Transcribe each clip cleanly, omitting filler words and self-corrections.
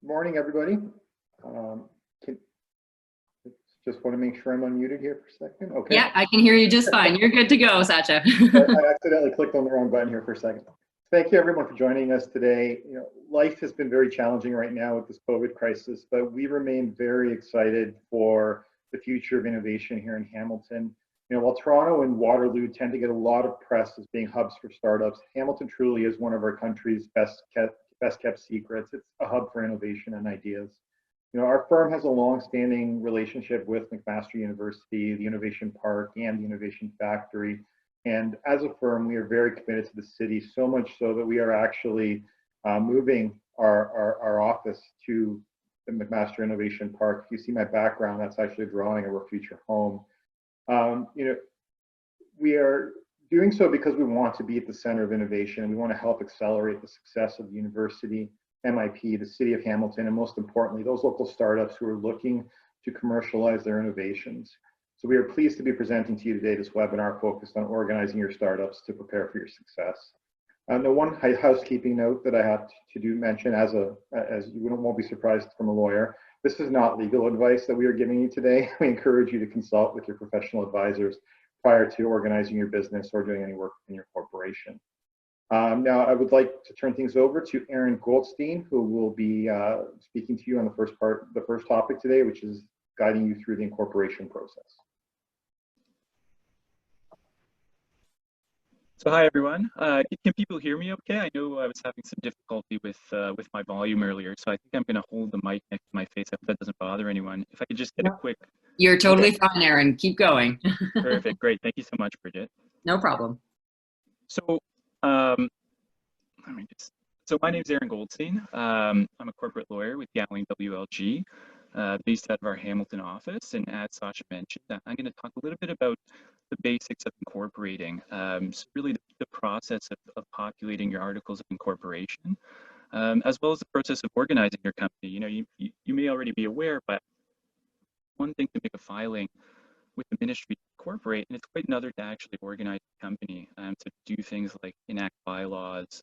Morning, everybody. Um, can, just want to make sure I'm unmuted here for a second. Okay. Yeah, I can hear you just fine. You're good to go, Satya. I accidentally clicked on the wrong button here for a second. Thank you, everyone, for joining us today. Life has been very challenging right now with this COVID crisis, but we remain very excited for the future of innovation here in Hamilton. While Toronto and Waterloo tend to get a lot of press as being hubs for startups, Hamilton truly is one of our country's best kept secrets. It's a hub for innovation and ideas. Our firm has a long-standing relationship with McMaster University, the Innovation Park, and the Innovation Factory. And as a firm, we are very committed to the city, so much so that we are actually moving our office to the McMaster Innovation Park. If you see my background, that's actually a drawing of our future home. We are doing so because we want to be at the center of innovation, and we want to help accelerate the success of the university, MIP, the city of Hamilton, and most importantly, those local startups who are looking to commercialize their innovations. So we are pleased to be presenting to you today this webinar focused on organizing your startups to prepare for your success. The one housekeeping note that I have to mention, as you won't be surprised from a lawyer, this is not legal advice that we are giving you today. We encourage you to consult with your professional advisors prior to organizing your business or doing any work in your corporation. Now, I would like to turn things over to Aaron Goldstein, who will be speaking to you on the first topic today, which is guiding you through the incorporation process. So hi everyone. Can people hear me okay? I know I was having some difficulty with my volume earlier, so I think I'm going to hold the mic next to my face. I hope that doesn't bother anyone. If I could just get a quick... You're totally fine, Aaron. Keep going. Perfect. Great. Thank you so much, Bridget. No problem. So my name is Aaron Goldstein. I'm a corporate lawyer with Gowling WLG, based out of our Hamilton office. And as Sasha mentioned, I'm going to talk a little bit about the basics of incorporating. So really the process of populating your articles of incorporation, as well as the process of organizing your company. You may already be aware, but one thing to make a filing with the ministry to incorporate, and it's quite another to actually organize the company, to do things like enact bylaws,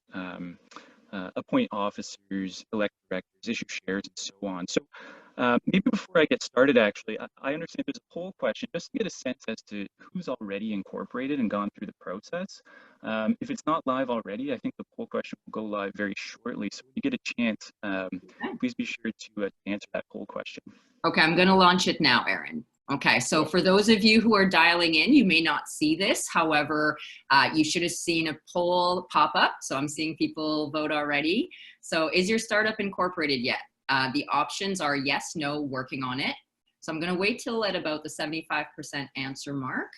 appoint officers, elect directors, issue shares, and so on. So maybe before I get started, actually, I understand there's a poll question just to get a sense as to who's already incorporated and gone through the process. If it's not live already, I think the poll question will go live very shortly. So when you get a chance, please be sure to answer that poll question. Okay, I'm going to launch it now, Aaron. Okay, so for those of you who are dialing in, you may not see this. However, you should have seen a poll pop up. So I'm seeing people vote already. So is your startup incorporated yet? The options are yes, no, working on it. So I'm going to wait till at about the 75% answer mark.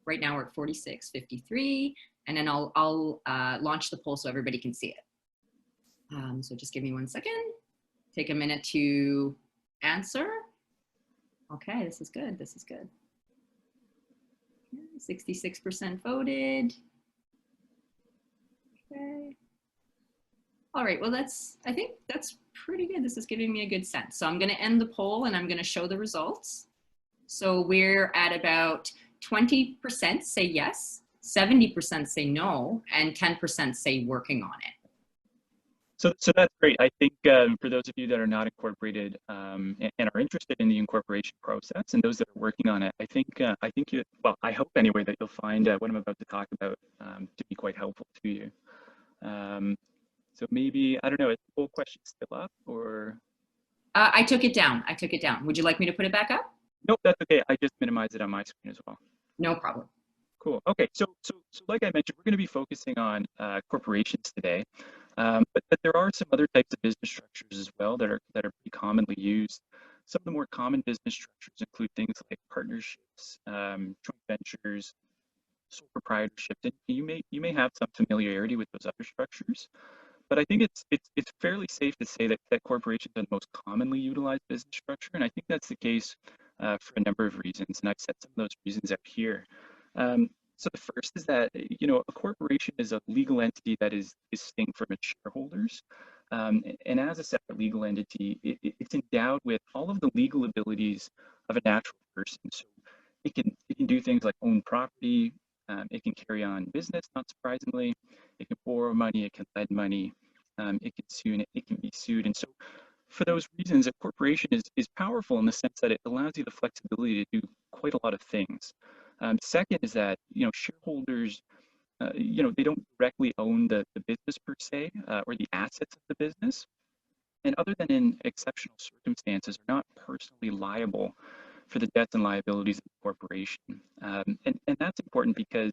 Right now we're at 46:53, and then I'll launch the poll so everybody can see it. So just give me 1 second. Take a minute to answer. Okay, this is good. This is good. 66% voted. Okay. All right, well, I think that's pretty good. This is giving me a good sense. So I'm going to end the poll and I'm going to show the results. So we're at about 20% say yes, 70% say no, and 10% say working on it. So that's great. I think for those of you that are not incorporated and are interested in the incorporation process, and those that are working on it, I hope anyway that you'll find what I'm about to talk about to be quite helpful to you. So maybe, I don't know, is the poll question still up, or? I took it down. I took it down. Would you like me to put it back up? Nope, that's okay. I just minimized it on my screen as well. No problem. Cool. Okay, so like I mentioned, we're going to be focusing on corporations today, but there are some other types of business structures as well that are pretty commonly used. Some of the more common business structures include things like partnerships, joint ventures, sole proprietorships, and you may have some familiarity with those other structures. But I think it's fairly safe to say that corporations are the most commonly utilized business structure, and I think that's the case for a number of reasons, and I've set some of those reasons out here. So the first is that, a corporation is a legal entity that is distinct from its shareholders. And as a separate legal entity, it's endowed with all of the legal abilities of a natural person. So it can do things like own property, it can carry on business, not surprisingly, it can borrow money, it can lend money, it can sue, and it can be sued. And so for those reasons, a corporation is powerful in the sense that it allows you the flexibility to do quite a lot of things. Second is that, shareholders, they don't directly own the business per se, or the assets of the business. And other than in exceptional circumstances, are not personally liable for the debts and liabilities of the corporation. And that's important because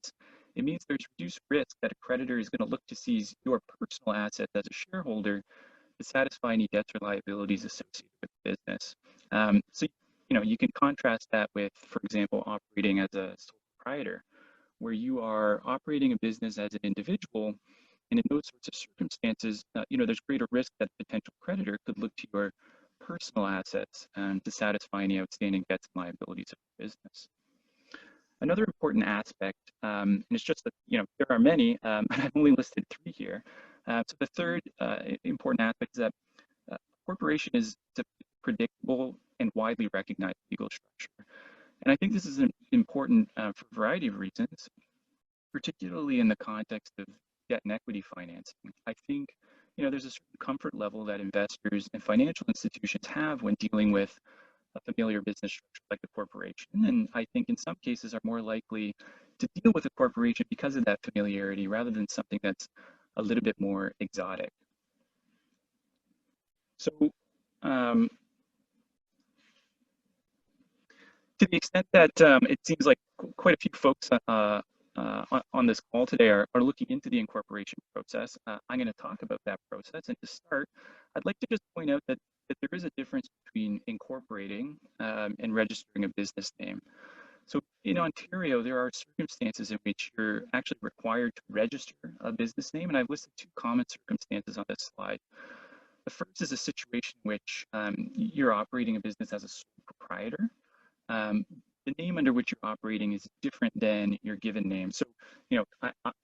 it means there's reduced risk that a creditor is going to look to seize your personal assets as a shareholder to satisfy any debts or liabilities associated with the business. So, you can contrast that with, for example, operating as a sole proprietor, where you are operating a business as an individual. And in those sorts of circumstances, there's greater risk that a potential creditor could look to your personal assets to satisfy any outstanding debts and liabilities of the business. Another important aspect, and it's just that, there are many, and I've only listed 3 here. So the third important aspect is that a corporation is a predictable and widely recognized legal structure. And I think this is important for a variety of reasons, particularly in the context of debt and equity financing. I think, there's a certain comfort level that investors and financial institutions have when dealing with a familiar business structure like a corporation. And I think in some cases are more likely to deal with a corporation because of that familiarity rather than something that's a little bit more exotic. So to the extent that it seems like quite a few folks on this call today are looking into the incorporation process, I'm going to talk about that process. And to start, I'd like to just point out that there is a difference between incorporating and registering a business name. So in Ontario, there are circumstances in which you're actually required to register a business name, and I've listed 2 common circumstances on this slide. The first is a situation in which you're operating a business as a sole proprietor. The name under which you're operating is different than your given name. So,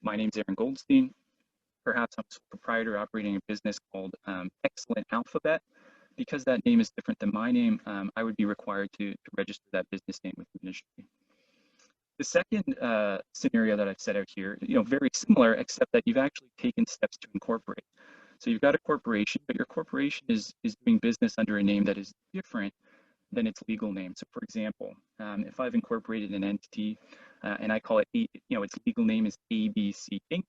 my name's Aaron Goldstein. Perhaps I'm a sole proprietor operating a business called Excellent Alphabet. Because that name is different than my name, I would be required to register that business name with the ministry. The second scenario that I've set out here, very similar, except that you've actually taken steps to incorporate. So you've got a corporation, but your corporation is doing business under a name that is different than its legal name. So for example, if I've incorporated an entity and I call it, its legal name is ABC Inc.,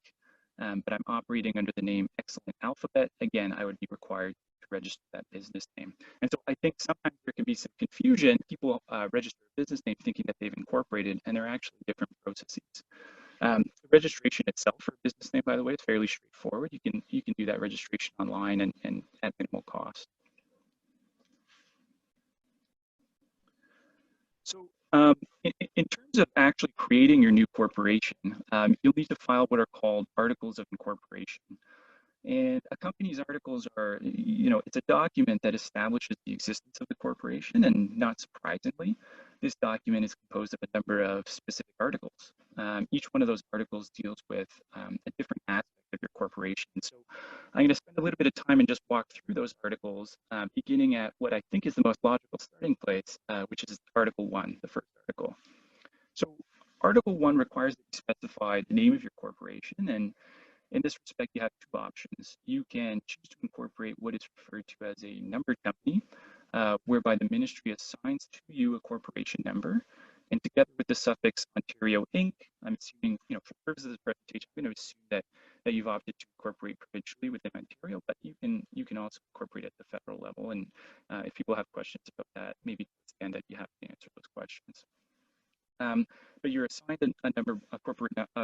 but I'm operating under the name Excellent Alphabet, again, I would be required to register that business name. And so I think sometimes there can be some confusion. People register a business name thinking that they've incorporated, and they're actually different processes. The registration itself for a business name, by the way, is fairly straightforward. You can do that registration online and at minimal cost. So in terms of actually creating your new corporation, you'll need to file what are called articles of incorporation. And a company's articles are, it's a document that establishes the existence of the corporation, and not surprisingly, this document is composed of a number of specific articles. Each one of those articles deals with a different aspect of your corporation. So I'm going to spend a little bit of time and just walk through those articles, beginning at what I think is the most logical starting place, which is Article 1, the first article. So Article 1 requires that you specify the name of your corporation, and in this respect, you have 2 options. You can choose to incorporate what is referred to as a numbered company, whereby the ministry assigns to you a corporation number, and together with the suffix Ontario Inc., I'm assuming, for purposes of this presentation, I'm going to assume that you've opted to incorporate provincially within Ontario, but you can also incorporate at the federal level. And if people have questions about that, maybe towards the end I'd be happy to answer those questions. But you're assigned a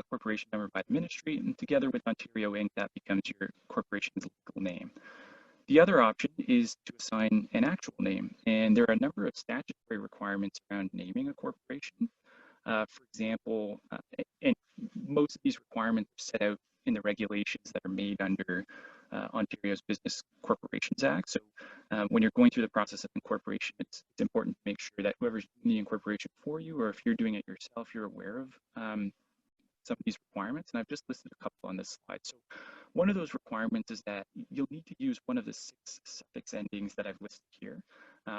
corporation number by the ministry, and together with Ontario Inc., that becomes your corporation's legal name. The other option is to assign an actual name, and there are a number of statutory requirements around naming a corporation. For example, and most of these requirements are set out in the regulations that are made under Ontario's Business Corporations Act. So when you're going through the process of incorporation, it's important to make sure that whoever's doing the incorporation for you, or if you're doing it yourself, you're aware of some of these requirements. And I've just listed a couple on this slide. So one of those requirements is that you'll need to use one of the 6 suffix endings that I've listed here.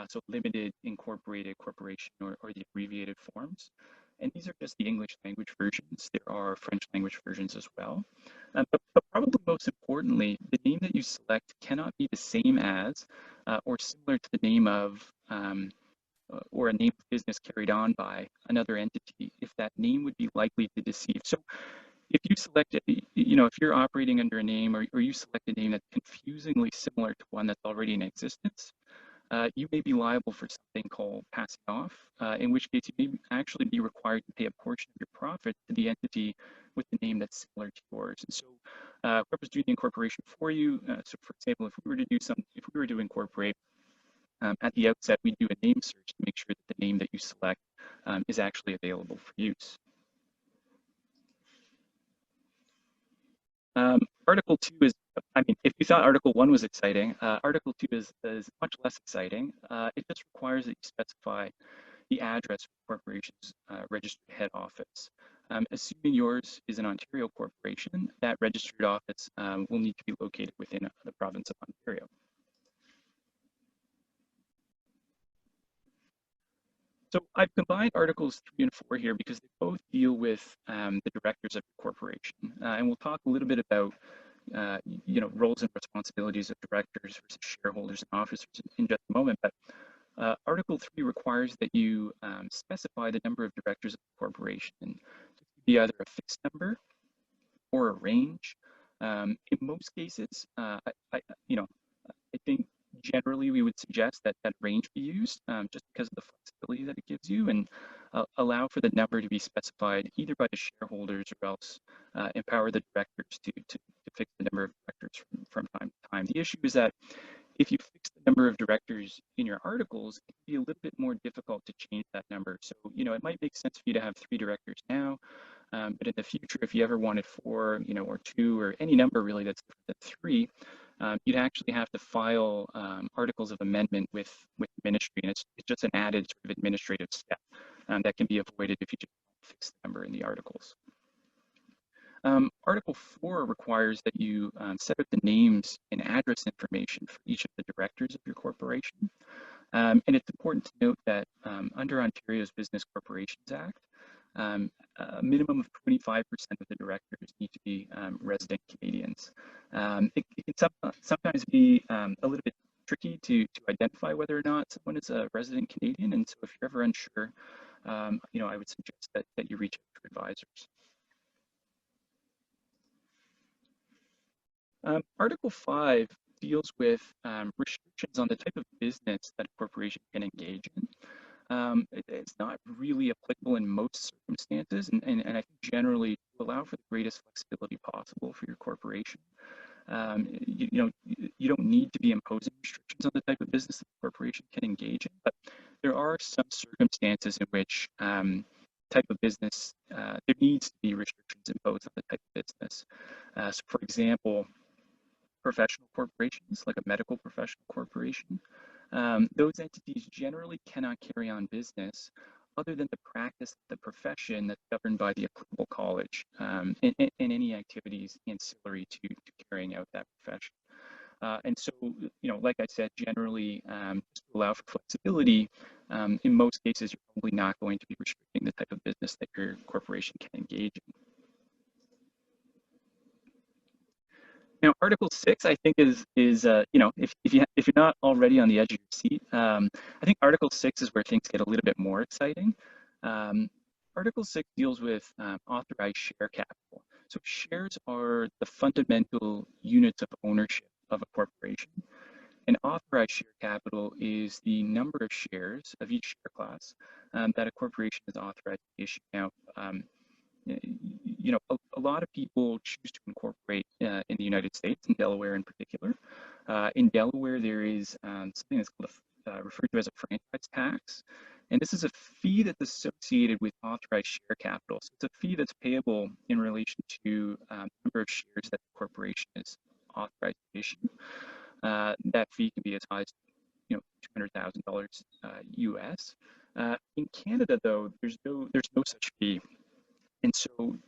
So limited, incorporated, corporation, or the abbreviated forms. And these are just the English language versions. There are French language versions as well. But probably most importantly, the name that you select cannot be the same as or similar to the name of or a name of business carried on by another entity if that name would be likely to deceive. So if you select it, if you're operating under a name or you select a name that's confusingly similar to one that's already in existence, you may be liable for something called passing off, in which case you may actually be required to pay a portion of your profit to the entity with the name that's similar to yours. And so whoever's doing the incorporation for you, so for example, if we were to incorporate, at the outset, we do a name search to make sure that the name that you select is actually available for use. Article 2 is, if you thought Article 1 was exciting, Article 2 is much less exciting. It just requires that you specify the address of the corporation's registered head office. Assuming yours is an Ontario corporation, that registered office will need to be located within the province of Ontario. So I've combined Articles 3 and 4 here because they both deal with the directors of the corporation. And we'll talk a little bit about roles and responsibilities of directors versus shareholders and officers in just a moment. But Article 3 requires that you specify the number of directors of the corporation. And it could be either a fixed number or a range. In most cases, I think generally we would suggest that that range be used just because of the flexibility that it gives you, and allow for the number to be specified either by the shareholders or else empower the directors to fix the number of directors from time to time. The issue is that if you fix the number of directors in your articles, it can be a little bit more difficult to change that number. So, it might make sense for you to have 3 directors now, but in the future, if you ever wanted 4, or 2, or any number really that's different than 3, you'd actually have to file articles of amendment with the ministry, and it's just an added sort of administrative step that can be avoided if you just fix the number in the articles. Article 4 requires that you set up the names and address information for each of the directors of your corporation. And it's important to note that under Ontario's Business Corporations Act, a minimum of 25% of the directors need to be resident Canadians. It can sometimes be a little bit tricky to identify whether or not someone is a resident Canadian, and so if you're ever unsure, I would suggest that you reach out to advisors. Article 5 deals with restrictions on the type of business that a corporation can engage in. It's not really applicable in most circumstances, and I think generally to allow for the greatest flexibility possible for your corporation. You don't need to be imposing restrictions on the type of business that the corporation can engage in, but there are some circumstances in which type of business, there needs to be restrictions imposed on the type of business. So for example, professional corporations, like a medical professional corporation, those entities generally cannot carry on business other than the practice of the profession that's governed by the applicable college and any activities ancillary to carrying out that profession. And so, like I said, generally, just to allow for flexibility, in most cases, you're probably not going to be restricting the type of business that your corporation can engage in. Now, Article 6, I think is if you're not already on the edge of your seat, I think Article 6 is where things get a little bit more exciting. Article 6 deals with authorized share capital. So shares are the fundamental units of ownership of a corporation. And authorized share capital is the number of shares of each share class that a corporation is authorized to issue. Now, a lot of people choose to incorporate in the United States, in Delaware in particular. In Delaware, there is something that's called referred to as a franchise tax. And this is a fee that's associated with authorized share capital. So it's a fee that's payable in relation to the number of shares that the corporation is authorized to issue. That fee can be as high as $200,000 US. In Canada, though, there's no such fee. And so to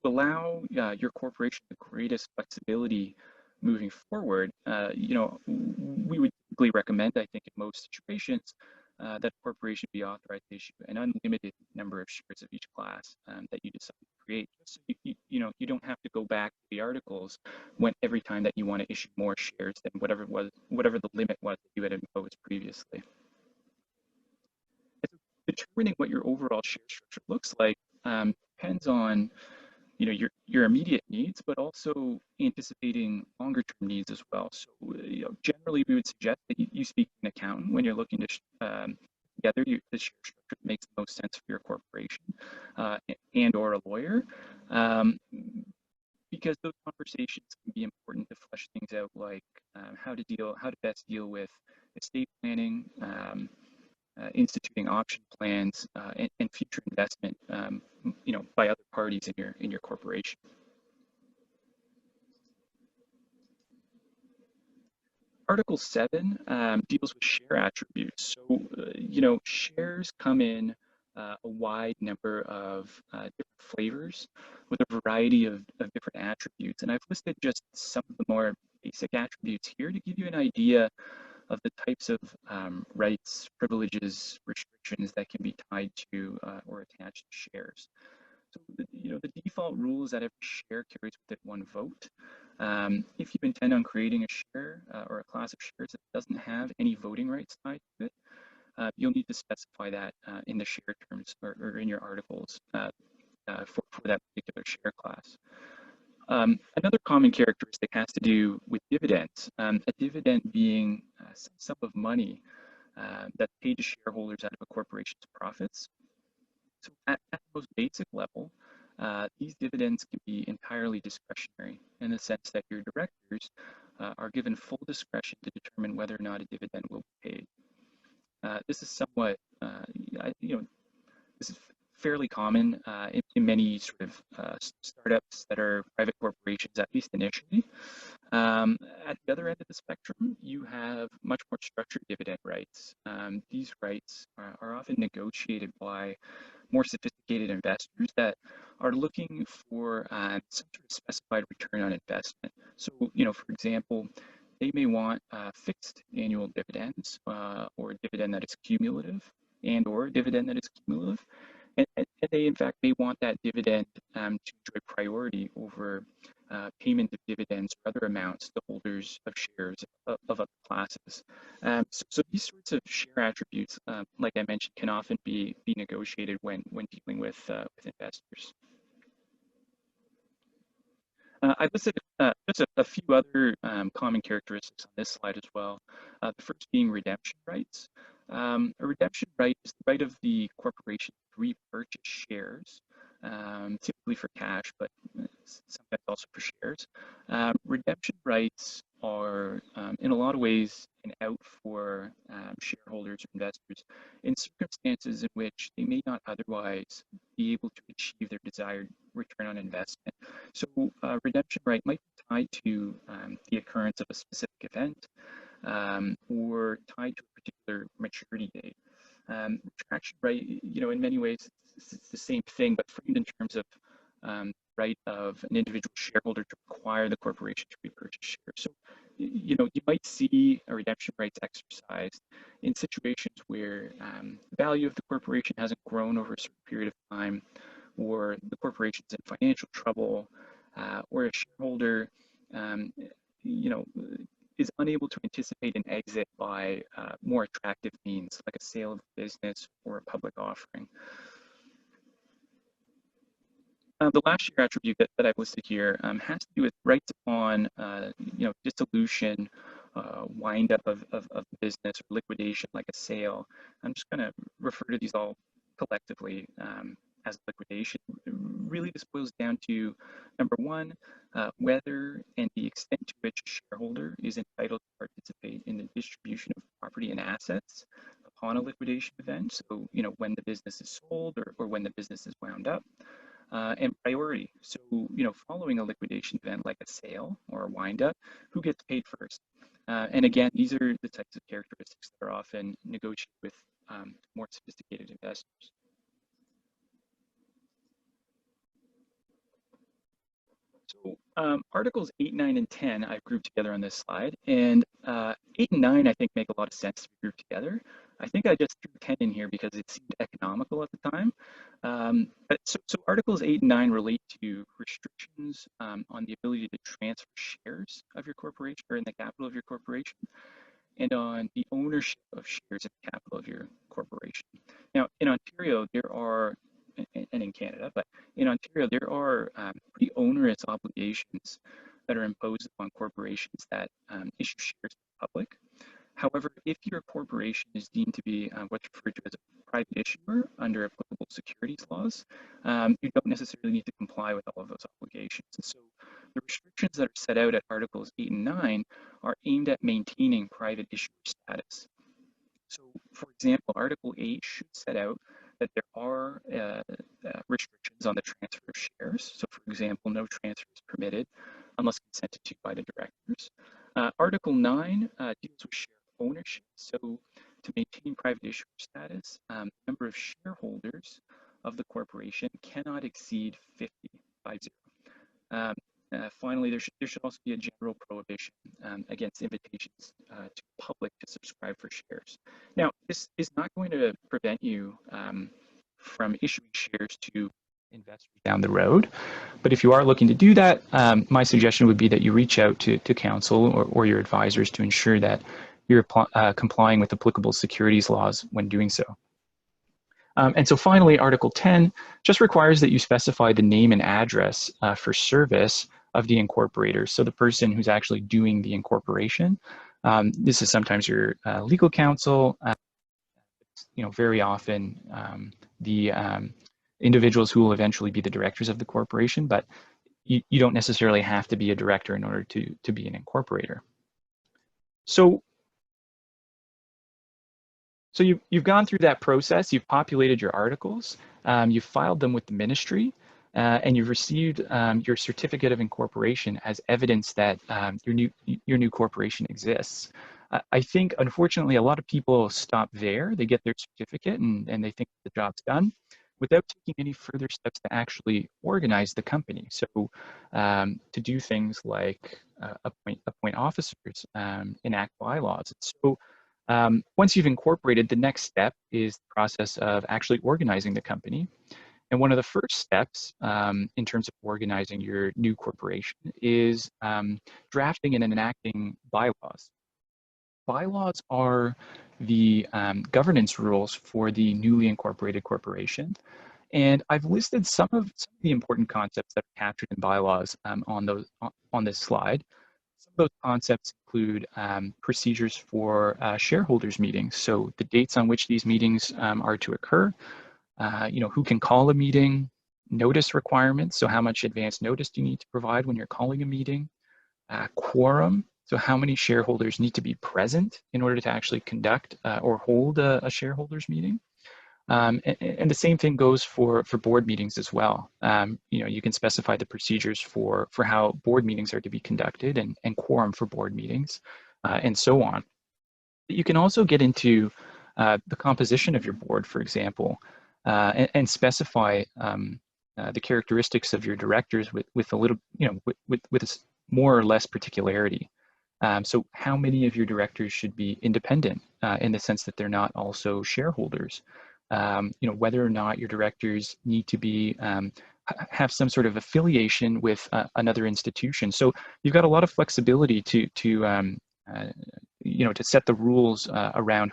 allow your corporation the greatest flexibility moving forward, we would typically recommend, I think in most situations, that a corporation be authorized to issue an unlimited number of shares of each class that you decide to create. So you don't have to go back to the articles when every time that you want to issue more shares than whatever the limit was that you had imposed previously. And so determining what your overall share structure looks like depends on your immediate needs, but also anticipating longer term needs as well. So generally we would suggest that you speak to an accountant when you're looking to together the share structure that makes the most sense for your corporation, and or a lawyer, because those conversations can be important to flesh things out, like how to best deal with estate planning, instituting option plans, and future investment, by other parties in your corporation. Article 7 deals with share attributes. So, shares come in a wide number of different flavors with a variety of different attributes. And I've listed just some of the more basic attributes here to give you an idea of the types of rights, privileges, restrictions that can be tied to or attached to shares. So, the default rule is that every share carries with it one vote. If you intend on creating a share or a class of shares that doesn't have any voting rights tied to it, you'll need to specify that in the share terms or in your articles for that particular share class. Another common characteristic has to do with dividends. A dividend being some sum of money that's paid to shareholders out of a corporation's profits. So at the most basic level, these dividends can be entirely discretionary in the sense that your directors are given full discretion to determine whether or not a dividend will be paid. This is somewhat, this is fairly common in many sort of startups that are private corporations, at least initially. At the other end of the spectrum, you have much more structured dividend rights. These rights are often negotiated by more sophisticated investors that are looking for some sort of specified return on investment. So, for example, they may want fixed annual dividends or a dividend that is cumulative and or a dividend that is cumulative. And they, in fact, may want that dividend to enjoy priority over payment of dividends or other amounts to holders of shares of other classes. So these sorts of share attributes, like I mentioned, can often be negotiated when dealing with investors. I've listed just a few other common characteristics on this slide as well. The first being redemption rights. A redemption right is the right of the corporation to repurchase shares, typically for cash, but sometimes also for shares. Redemption rights are, in a lot of ways, an out for shareholders or investors in circumstances in which they may not otherwise be able to achieve their desired return on investment. So redemption right might be tied to the occurrence of a specific event or tied to a particular maturity date. Retraction right, in many ways, it's the same thing, but framed in terms of right of an individual shareholder to require the corporation to repurchase shares. So, you might see a redemption rights exercised in situations where the value of the corporation hasn't grown over a certain period of time, or the corporation's in financial trouble, or a shareholder, is unable to anticipate an exit by more attractive means, like a sale of the business or a public offering. The last share attribute that I've listed here has to do with rights upon, dissolution, wind up of the business, or liquidation, like a sale. I'm just going to refer to these all collectively as liquidation. Really, this boils down to, number one, whether and the extent to which a shareholder is entitled to participate in the distribution of property and assets upon a liquidation event. So, when the business is sold or when the business is wound up. And priority. So, following a liquidation event like a sale or a wind up, who gets paid first? And again, these are the types of characteristics that are often negotiated with more sophisticated investors. So Articles 8, 9, and 10 I've grouped together on this slide, and 8 and 9 I think make a lot of sense to be grouped together. I think I just threw 10 in here because it seemed economical at the time. So Articles 8 and 9 relate to restrictions on the ability to transfer shares of your corporation or in the capital of your corporation, and on the ownership of shares in the capital of your corporation. Now, in Ontario, there are, and in Canada, but in Ontario, there are pretty onerous obligations that are imposed upon corporations that issue shares to the public. However, if your corporation is deemed to be what's referred to as a private issuer under applicable securities laws, you don't necessarily need to comply with all of those obligations. And so the restrictions that are set out at Articles 8 and 9 are aimed at maintaining private issuer status. So, for example, Article 8 should set out that there are restrictions on the transfer of shares. So, for example, no transfer is permitted unless consented to by the directors. Article 9 deals with share ownership. So, to maintain private issuer status, the number of shareholders of the corporation cannot exceed 50. Finally, there should also be a general prohibition against invitations to the public to subscribe for shares. Now, this is not going to prevent you from issuing shares to investors down the road, but if you are looking to do that, my suggestion would be that you reach out to counsel or your advisors to ensure that you're complying with applicable securities laws when doing so. And so finally, Article 10 just requires that you specify the name and address for service of the incorporator. So the person who's actually doing the incorporation. This is sometimes your legal counsel. Very often the individuals who will eventually be the directors of the corporation, but you don't necessarily have to be a director in order to be an incorporator. So you've gone through that process, you've populated your articles, you've filed them with the ministry, and you've received your certificate of incorporation as evidence that your new corporation exists. I think, unfortunately, a lot of people stop there. They get their certificate and they think the job's done without taking any further steps to actually organize the company. So to do things like appoint officers, enact bylaws. So once you've incorporated, the next step is the process of actually organizing the company. And one of the first steps in terms of organizing your new corporation is drafting and enacting bylaws. Bylaws are the governance rules for the newly incorporated corporation. And I've listed some of the important concepts that are captured in bylaws on this slide. Some of those concepts include procedures for shareholders meetings. So the dates on which these meetings are to occur, who can call a meeting, notice requirements. So how much advance notice do you need to provide when you're calling a meeting? Quorum. So how many shareholders need to be present in order to actually conduct or hold a shareholders meeting? And the same thing goes for board meetings as well. You can specify the procedures for how board meetings are to be conducted and quorum for board meetings and so on. But you can also get into the composition of your board, for example, and specify the characteristics of your directors with a little, with more or less particularity. So how many of your directors should be independent in the sense that they're not also shareholders? Whether or not your directors need to be have some sort of affiliation with another institution. So you've got a lot of flexibility to set the rules around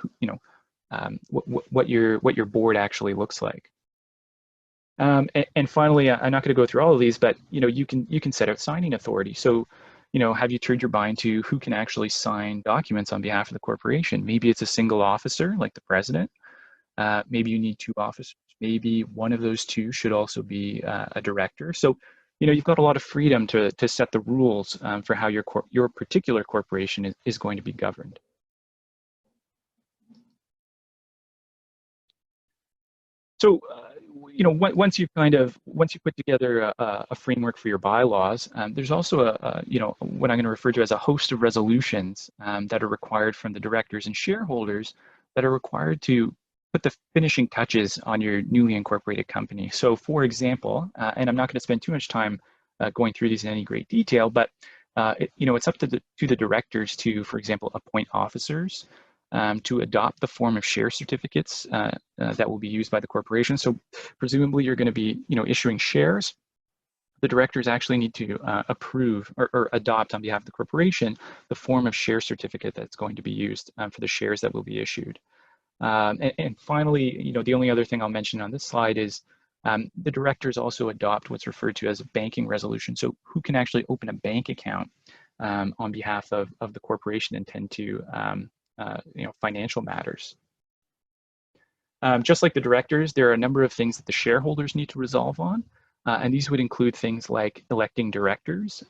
what your board actually looks like. And finally, I'm not going to go through all of these, but you can set out signing authority. So have you turned your mind to who can actually sign documents on behalf of the corporation? Maybe it's a single officer like the president. Maybe you need two officers. Maybe one of those two should also be a director. So, you've got a lot of freedom to set the rules for how your particular corporation is going to be governed. So, once you put together a framework for your bylaws, there's also what I'm going to refer to as a host of resolutions that are required from the directors and shareholders that are required to put the finishing touches on your newly incorporated company. So, for example, and I'm not going to spend too much time going through these in any great detail, but it's up to the directors to, for example, appoint officers, to adopt the form of share certificates that will be used by the corporation. So presumably you're going to be, issuing shares. The directors actually need to approve or adopt on behalf of the corporation the form of share certificate that's going to be used for the shares that will be issued. And finally, the only other thing I'll mention on this slide is the directors also adopt what's referred to as a banking resolution. So who can actually open a bank account on behalf of the corporation and tend to financial matters. Just like the directors, there are a number of things that the shareholders need to resolve on. And these would include things like electing directors,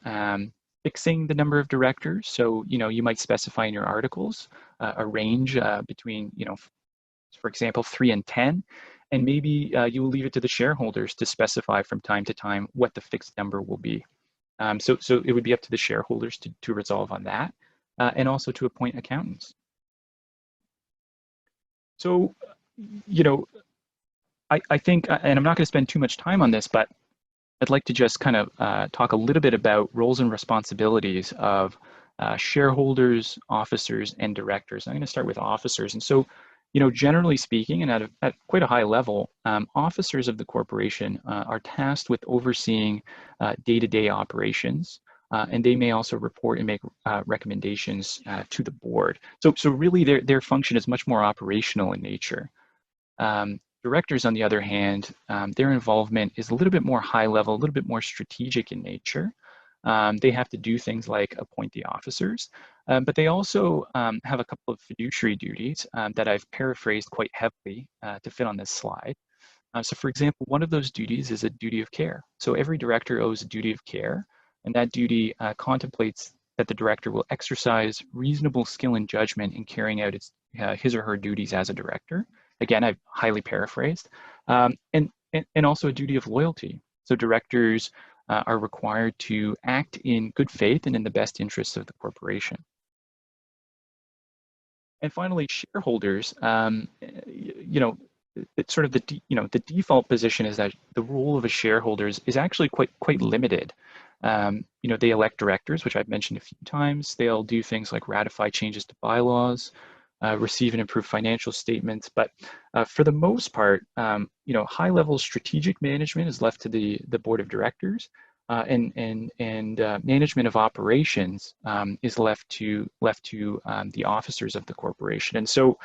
fixing the number of directors. So, you might specify in your articles a range between, for example, 3 and 10. And maybe you will leave it to the shareholders to specify from time to time what the fixed number will be. So it would be up to the shareholders to resolve on that and also to appoint accountants. So, I think, and I'm not going to spend too much time on this, but I'd like to just kind of talk a little bit about roles and responsibilities of shareholders, officers, and directors. I'm going to start with officers. And so, generally speaking, and at quite a high level, officers of the corporation are tasked with overseeing day-to-day operations, and they may also report and make recommendations to the board. So really, their function is much more operational in nature. Directors, on the other hand, their involvement is a little bit more high level, a little bit more strategic in nature. They have to do things like appoint the officers, but they also have a couple of fiduciary duties that I've paraphrased quite heavily to fit on this slide. So for example, one of those duties is a duty of care. So every director owes a duty of care, and that duty contemplates that the director will exercise reasonable skill and judgment in carrying out his or her duties as a director. Again, I've highly paraphrased, and also a duty of loyalty. So directors are required to act in good faith and in the best interests of the corporation. And finally, shareholders, it's sort of the default position is that the role of a shareholder is actually quite limited. They elect directors, which I've mentioned a few times. They'll do things like ratify changes to bylaws, receive and improve financial statements. But for the most part, high-level strategic management is left to the board of directors, and management of operations is left to the officers of the corporation. And so,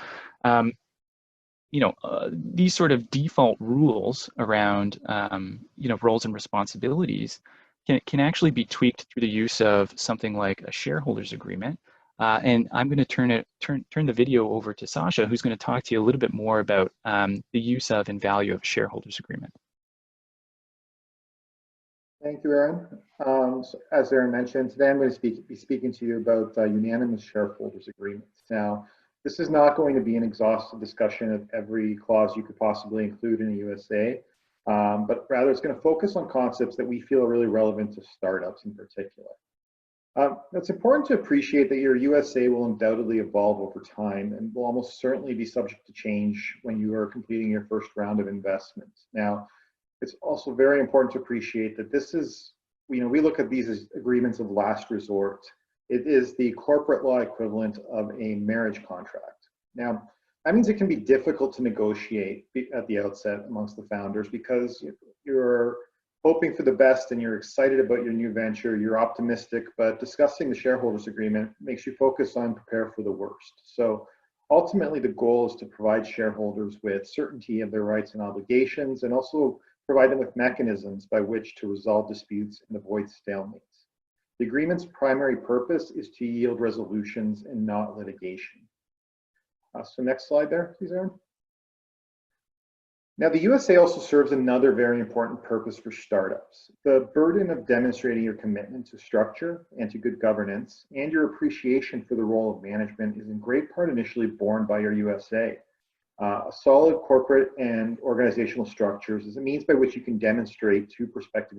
these sort of default rules around roles and responsibilities can actually be tweaked through the use of something like a shareholders agreement. And I'm going to turn the video over to Sasha, who's going to talk to you a little bit more about the use of and value of a shareholders agreement. Thank you, Aaron. So as Aaron mentioned, today I'm going to be speaking to you about unanimous shareholders agreements. Now, this is not going to be an exhaustive discussion of every clause you could possibly include in a USA, but rather it's going to focus on concepts that we feel are really relevant to startups in particular. It's important to appreciate that your USA will undoubtedly evolve over time and will almost certainly be subject to change when you are completing your first round of investments. Now, it's also very important to appreciate that this is, we look at these as agreements of last resort. It is the corporate law equivalent of a marriage contract. Now, that means it can be difficult to negotiate at the outset amongst the founders because you're hoping for the best and you're excited about your new venture, you're optimistic, but discussing the shareholders agreement makes you focus on prepare for the worst. So ultimately the goal is to provide shareholders with certainty of their rights and obligations and also provide them with mechanisms by which to resolve disputes and avoid stalemates. The agreement's primary purpose is to yield resolutions and not litigation. So next slide there, please, Aaron. Now, the USA also serves another very important purpose for startups. The burden of demonstrating your commitment to structure and to good governance and your appreciation for the role of management is in great part initially borne by your USA. A solid corporate and organizational structures is a means by which you can demonstrate to prospective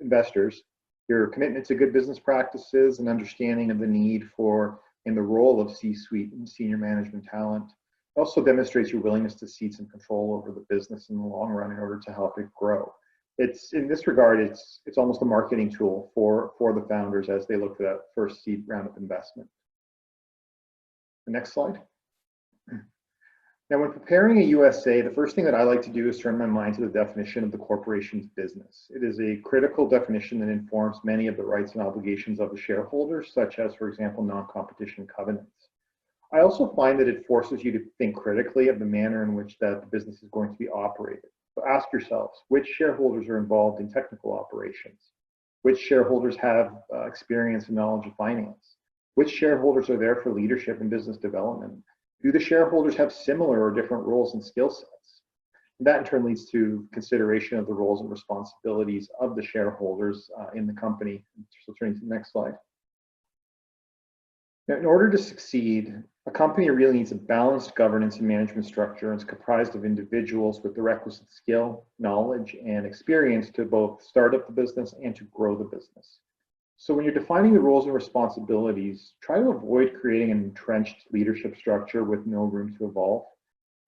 investors your commitment to good business practices and understanding of the need for and the role of C-suite and senior management talent. It also demonstrates your willingness to cede some control over the business in the long run in order to help it grow. It's in this regard, it's almost a marketing tool for the founders as they look for that first seed round of investment. The next slide. Now, when preparing a USA, the first thing that I like to do is turn my mind to the definition of the corporation's business. It is a critical definition that informs many of the rights and obligations of the shareholders, such as, for example, non-competition covenants. I also find that it forces you to think critically of the manner in which that the business is going to be operated. So ask yourselves, which shareholders are involved in technical operations? Which shareholders have experience and knowledge of finance? Which shareholders are there for leadership and business development? Do the shareholders have similar or different roles and skill sets? And that in turn leads to consideration of the roles and responsibilities of the shareholders in the company. So turning to the next slide. Now, in order to succeed, a company really needs a balanced governance and management structure, and it's comprised of individuals with the requisite skill, knowledge, and experience to both start up the business and to grow the business. So when you're defining the roles and responsibilities, try to avoid creating an entrenched leadership structure with no room to evolve.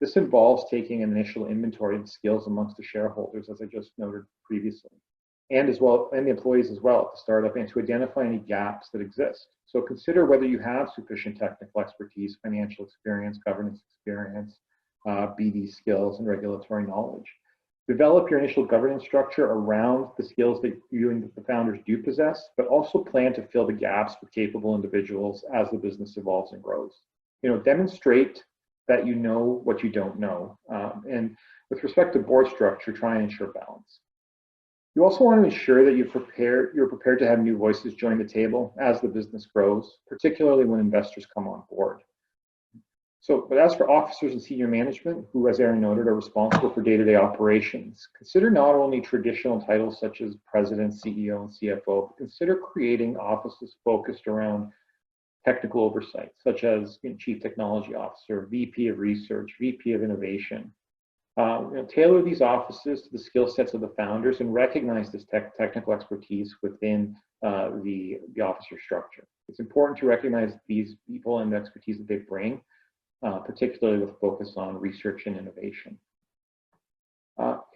This involves taking an initial inventory of skills amongst the shareholders, as I just noted previously, and the employees as well at the startup, and to identify any gaps that exist. So consider whether you have sufficient technical expertise, financial experience, governance experience, BD skills, and regulatory knowledge. Develop your initial governance structure around the skills that you and the founders do possess, but also plan to fill the gaps with capable individuals as the business evolves and grows. Demonstrate that you know what you don't know. And with respect to board structure, try and ensure balance. You also want to ensure that you're prepared to have new voices join the table as the business grows, particularly when investors come on board. But as for officers and senior management, who, as Aaron noted, are responsible for day-to-day operations, consider not only traditional titles such as president, CEO, and CFO, but consider creating offices focused around technical oversight, such as Chief Technology Officer, VP of Research, VP of Innovation. Tailor these offices to the skill sets of the founders and recognize this technical expertise within the officer structure. It's important to recognize these people and the expertise that they bring, particularly with focus on research and innovation.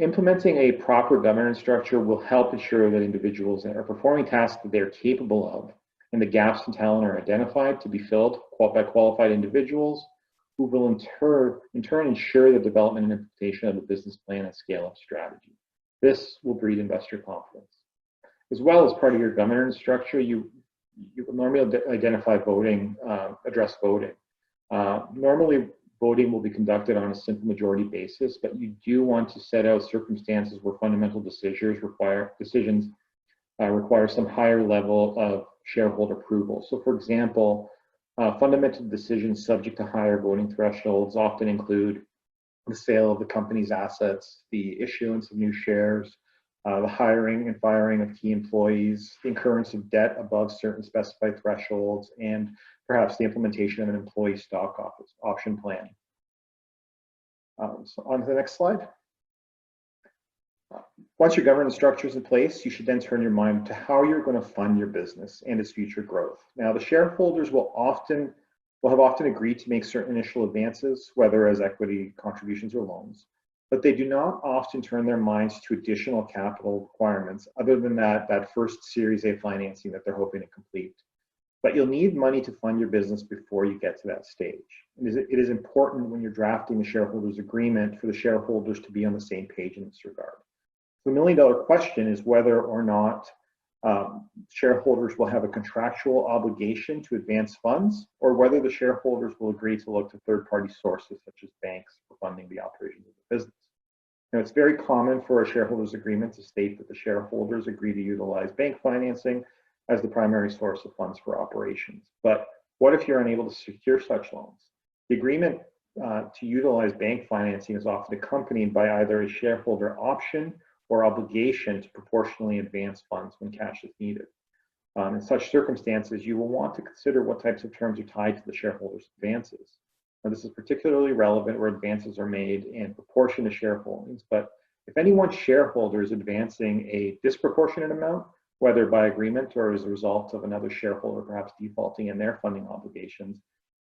Implementing a proper governance structure will help ensure that individuals are performing tasks that they're capable of, and the gaps in talent are identified to be filled by qualified individuals who will in turn ensure the development and implementation of the business plan and scale-up strategy. This will breed investor confidence. As well as part of your governance structure, you will normally identify voting, address voting. Normally, voting will be conducted on a simple majority basis, but you do want to set out circumstances where fundamental decisions require some higher level of shareholder approval. So, for example, fundamental decisions subject to higher voting thresholds often include the sale of the company's assets, the issuance of new shares, the hiring and firing of key employees, the incurrence of debt above certain specified thresholds, and perhaps the implementation of an employee stock option plan. So on to the next slide. Once your governance structure is in place, you should then turn your mind to how you're going to fund your business and its future growth. Now, the shareholders will have often agreed to make certain initial advances, whether as equity contributions or loans, but they do not often turn their minds to additional capital requirements other than that first Series A financing that they're hoping to complete. But you'll need money to fund your business before you get to that stage. It is important when you're drafting the shareholders agreement for the shareholders to be on the same page in this regard. The million-dollar question is whether or not shareholders will have a contractual obligation to advance funds, or whether the shareholders will agree to look to third-party sources such as banks for funding the operations of the business. Now, it's very common for a shareholders agreement to state that the shareholders agree to utilize bank financing as the primary source of funds for operations. But what if you're unable to secure such loans? The agreement to utilize bank financing is often accompanied by either a shareholder option or obligation to proportionally advance funds when cash is needed. In such circumstances, you will want to consider what types of terms are tied to the shareholders' advances. Now, this is particularly relevant where advances are made in proportion to shareholdings, but if any one shareholder is advancing a disproportionate amount, whether by agreement or as a result of another shareholder perhaps defaulting in their funding obligations,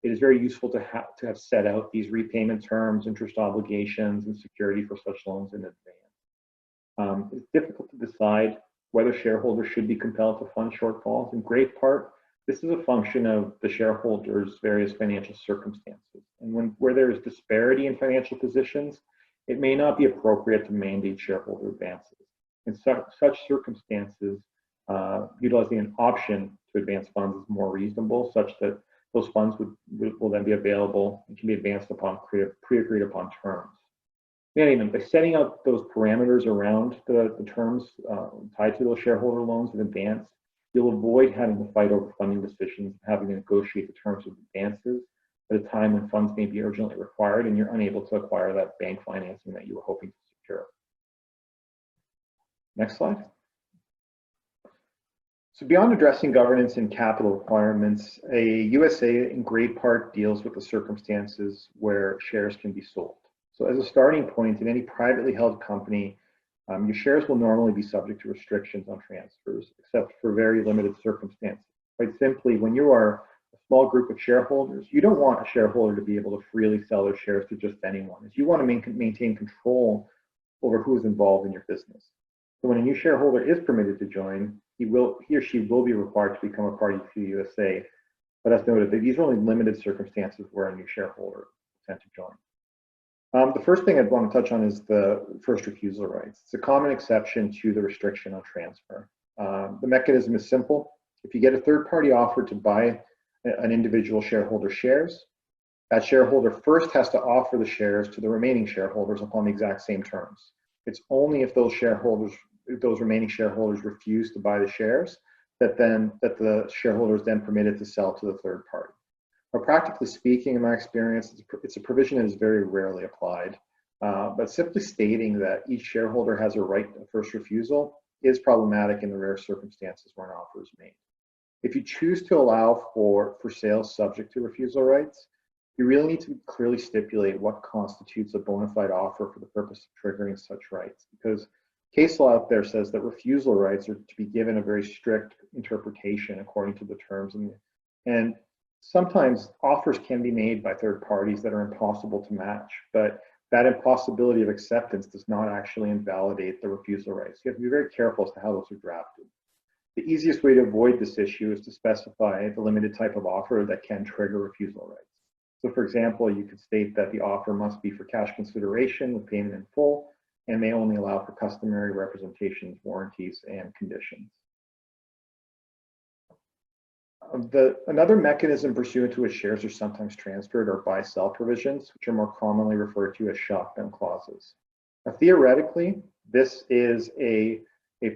it is very useful to have set out these repayment terms, interest obligations, and security for such loans in advance. It's difficult to decide whether shareholders should be compelled to fund shortfalls, in great part This is a function of the shareholders' various financial circumstances. And where there is disparity in financial positions, it may not be appropriate to mandate shareholder advances. In such circumstances, utilizing an option to advance funds is more reasonable, such that those funds will then be available and can be advanced upon pre-agreed upon terms. By setting out those parameters around the terms tied to those shareholder loans in advance, you'll avoid having to fight over funding decisions and having to negotiate the terms of advances at a time when funds may be urgently required and you're unable to acquire that bank financing that you were hoping to secure. Next slide. So beyond addressing governance and capital requirements, a USA in great part deals with the circumstances where shares can be sold. So as a starting point, in any privately held company, your shares will normally be subject to restrictions on transfers, except for very limited circumstances. Quite simply, when you are a small group of shareholders, you don't want a shareholder to be able to freely sell their shares to just anyone, as you want to maintain control over who is involved in your business. So when a new shareholder is permitted to join, he or she will be required to become a party to the USA. But as noted, these are only limited circumstances where a new shareholder will tend to join. The first thing I'd want to touch on is the first refusal rights. It's a common exception to the restriction on transfer. The mechanism is simple. If you get a third-party offer to buy an individual shareholder's shares, that shareholder first has to offer the shares to the remaining shareholders upon the exact same terms. It's only if those remaining shareholders refuse to buy the shares that the shareholder is then permitted to sell to the third party. But practically speaking, in my experience, it's a provision that is very rarely applied. But simply stating that each shareholder has a right of first refusal is problematic in the rare circumstances where an offer is made. If you choose to allow for sales subject to refusal rights, you really need to clearly stipulate what constitutes a bona fide offer for the purpose of triggering such rights, because case law out there says that refusal rights are to be given a very strict interpretation according to the terms, and sometimes offers can be made by third parties that are impossible to match, but that impossibility of acceptance does not actually invalidate the refusal rights. You have to be very careful as to how those are drafted. The easiest way to avoid this issue is to specify the limited type of offer that can trigger refusal rights. So for example, you could state that the offer must be for cash consideration with payment in full and may only allow for customary representations, warranties, and conditions. Another mechanism pursuant to which shares are sometimes transferred are buy-sell provisions, which are more commonly referred to as shotgun clauses. Now, theoretically, this is a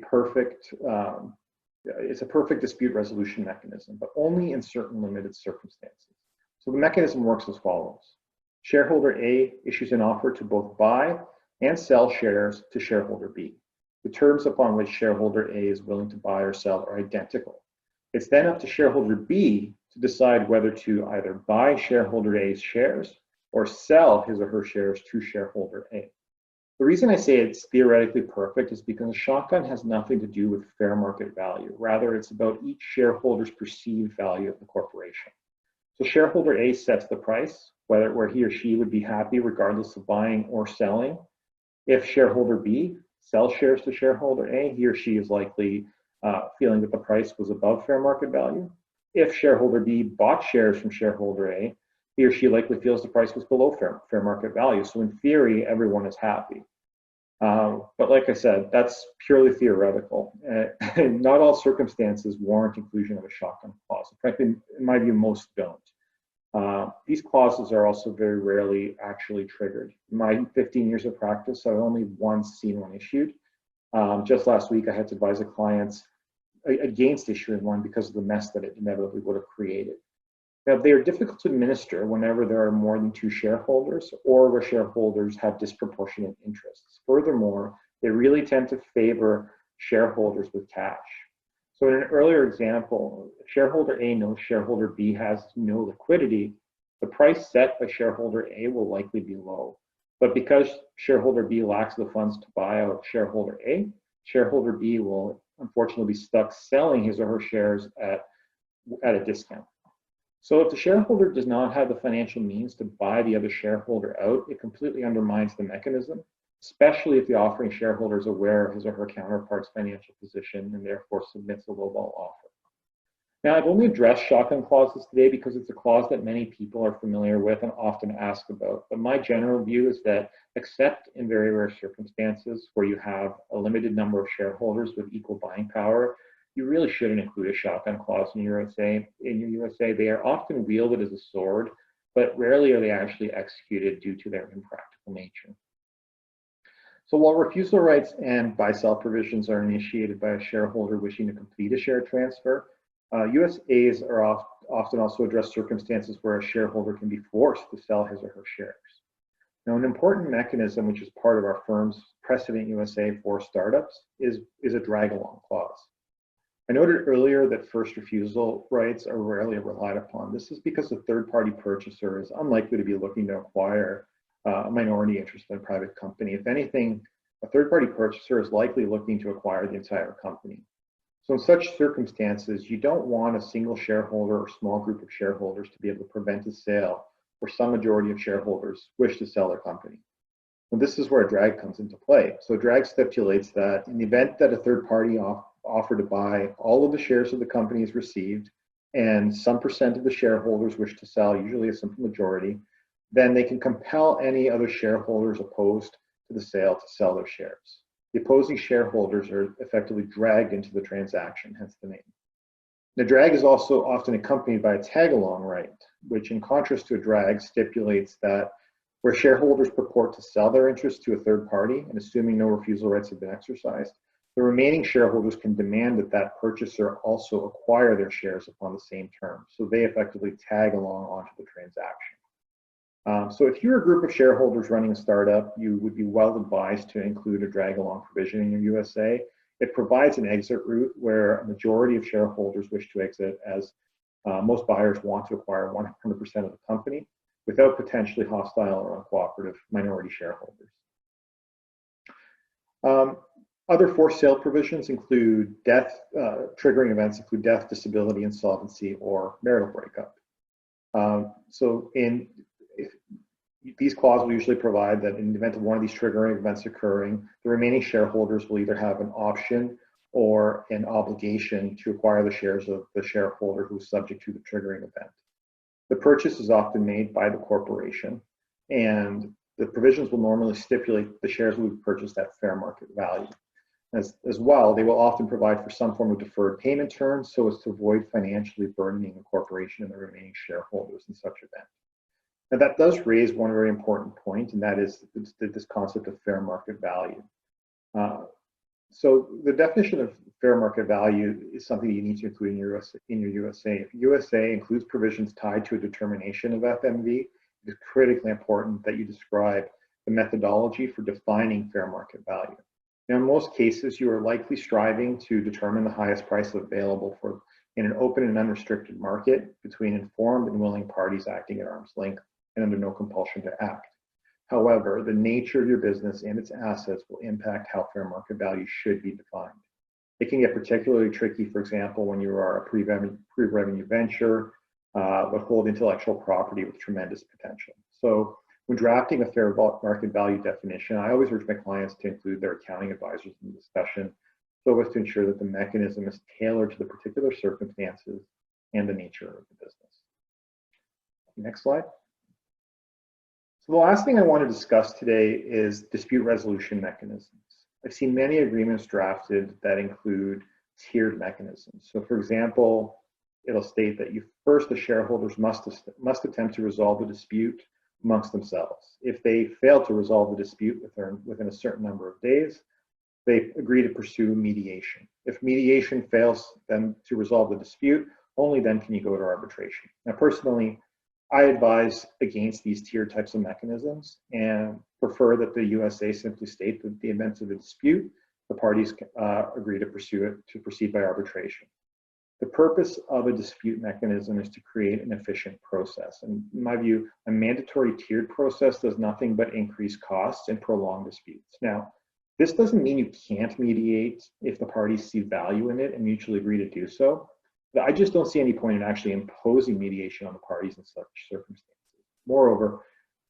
perfect dispute resolution mechanism, but only in certain limited circumstances. So the mechanism works as follows. Shareholder A issues an offer to both buy and sell shares to shareholder B. The terms upon which shareholder A is willing to buy or sell are identical. It's then up to shareholder B to decide whether to either buy shareholder A's shares or sell his or her shares to shareholder A. The reason I say it's theoretically perfect is because a shotgun has nothing to do with fair market value. Rather, it's about each shareholder's perceived value of the corporation. So shareholder A sets the price, where he or she would be happy regardless of buying or selling. If shareholder B sells shares to shareholder A, he or she is likely feeling that the price was above fair market value. If shareholder B bought shares from shareholder A, he or she likely feels the price was below fair market value. So in theory, everyone is happy. But like I said, that's purely theoretical. Not all circumstances warrant inclusion of a shotgun clause. In fact, in my view, most don't. These clauses are also very rarely actually triggered. In my 15 years of practice, I've only once seen one issued. Just last week, I had to advise a client against issuing one because of the mess that it inevitably would have created. Now, they are difficult to administer whenever there are more than two shareholders or where shareholders have disproportionate interests. Furthermore, they really tend to favor shareholders with cash. So in an earlier example, if shareholder A knows shareholder B has no liquidity, the price set by shareholder A will likely be low. But because shareholder B lacks the funds to buy out shareholder A, shareholder B will unfortunately be stuck selling his or her shares at a discount. So if the shareholder does not have the financial means to buy the other shareholder out, it completely undermines the mechanism, especially if the offering shareholder is aware of his or her counterpart's financial position and therefore submits a lowball offer. Now, I've only addressed shotgun clauses today because it's a clause that many people are familiar with and often ask about. But my general view is that, except in very rare circumstances where you have a limited number of shareholders with equal buying power, you really shouldn't include a shotgun clause in your USA. They are often wielded as a sword, but rarely are they actually executed due to their impractical nature. So while refusal rights and buy-sell provisions are initiated by a shareholder wishing to complete a share transfer, USAs are often also address circumstances where a shareholder can be forced to sell his or her shares. Now, an important mechanism, which is part of our firm's precedent USA for startups, is a drag-along clause. I noted earlier that first refusal rights are rarely relied upon. This is because a third-party purchaser is unlikely to be looking to acquire a minority interest in a private company. If anything, a third-party purchaser is likely looking to acquire the entire company. So in such circumstances, you don't want a single shareholder or small group of shareholders to be able to prevent a sale where some majority of shareholders wish to sell their company. And this is where a drag comes into play. So drag stipulates that in the event that a third party offer to buy all of the shares of the company is received and some percent of the shareholders wish to sell, usually a simple majority, then they can compel any other shareholders opposed to the sale to sell their shares. The opposing shareholders are effectively dragged into the transaction, hence the name. The drag is also often accompanied by a tag-along right, which in contrast to a drag stipulates that where shareholders purport to sell their interest to a third party, and assuming no refusal rights have been exercised, the remaining shareholders can demand that that purchaser also acquire their shares upon the same terms. So they effectively tag along onto the transaction. So if you're a group of shareholders running a startup, you would be well advised to include a drag-along provision in your USA. It provides an exit route where a majority of shareholders wish to exit, as most buyers want to acquire 100% of the company without potentially hostile or uncooperative minority shareholders. Other forced sale provisions include death, triggering events include death, disability, insolvency, or marital breakup. These clauses will usually provide that in the event of one of these triggering events occurring, the remaining shareholders will either have an option or an obligation to acquire the shares of the shareholder who is subject to the triggering event. The purchase is often made by the corporation, and the provisions will normally stipulate the shares will be purchased at fair market value. As well, they will often provide for some form of deferred payment terms so as to avoid financially burdening the corporation and the remaining shareholders in such event. Now, that does raise one very important point, and that is this concept of fair market value. So the definition of fair market value is something you need to include in your USA. If USA includes provisions tied to a determination of FMV, it is critically important that you describe the methodology for defining fair market value. Now, in most cases, you are likely striving to determine the highest price available in an open and unrestricted market between informed and willing parties acting at arm's length and under no compulsion to act. However, the nature of your business and its assets will impact how fair market value should be defined. It can get particularly tricky, for example, when you are a pre-revenue venture, but hold intellectual property with tremendous potential. So when drafting a fair market value definition, I always urge my clients to include their accounting advisors in the discussion so as to ensure that the mechanism is tailored to the particular circumstances and the nature of the business. Next slide. So the last thing I want to discuss today is dispute resolution mechanisms. I've seen many agreements drafted that include tiered mechanisms. So for example, it'll state that the shareholders must attempt to resolve the dispute amongst themselves. If they fail to resolve the dispute within a certain number of days, they agree to pursue mediation. If mediation fails them to resolve the dispute, only then can you go to arbitration. Now, personally, I advise against these tiered types of mechanisms and prefer that the USA simply state that in the event of a dispute, the parties agree to proceed by arbitration. The purpose of a dispute mechanism is to create an efficient process. And in my view, a mandatory tiered process does nothing but increase costs and prolong disputes. Now, this doesn't mean you can't mediate if the parties see value in it and mutually agree to do so. But I just don't see any point in actually imposing mediation on the parties in such circumstances. Moreover,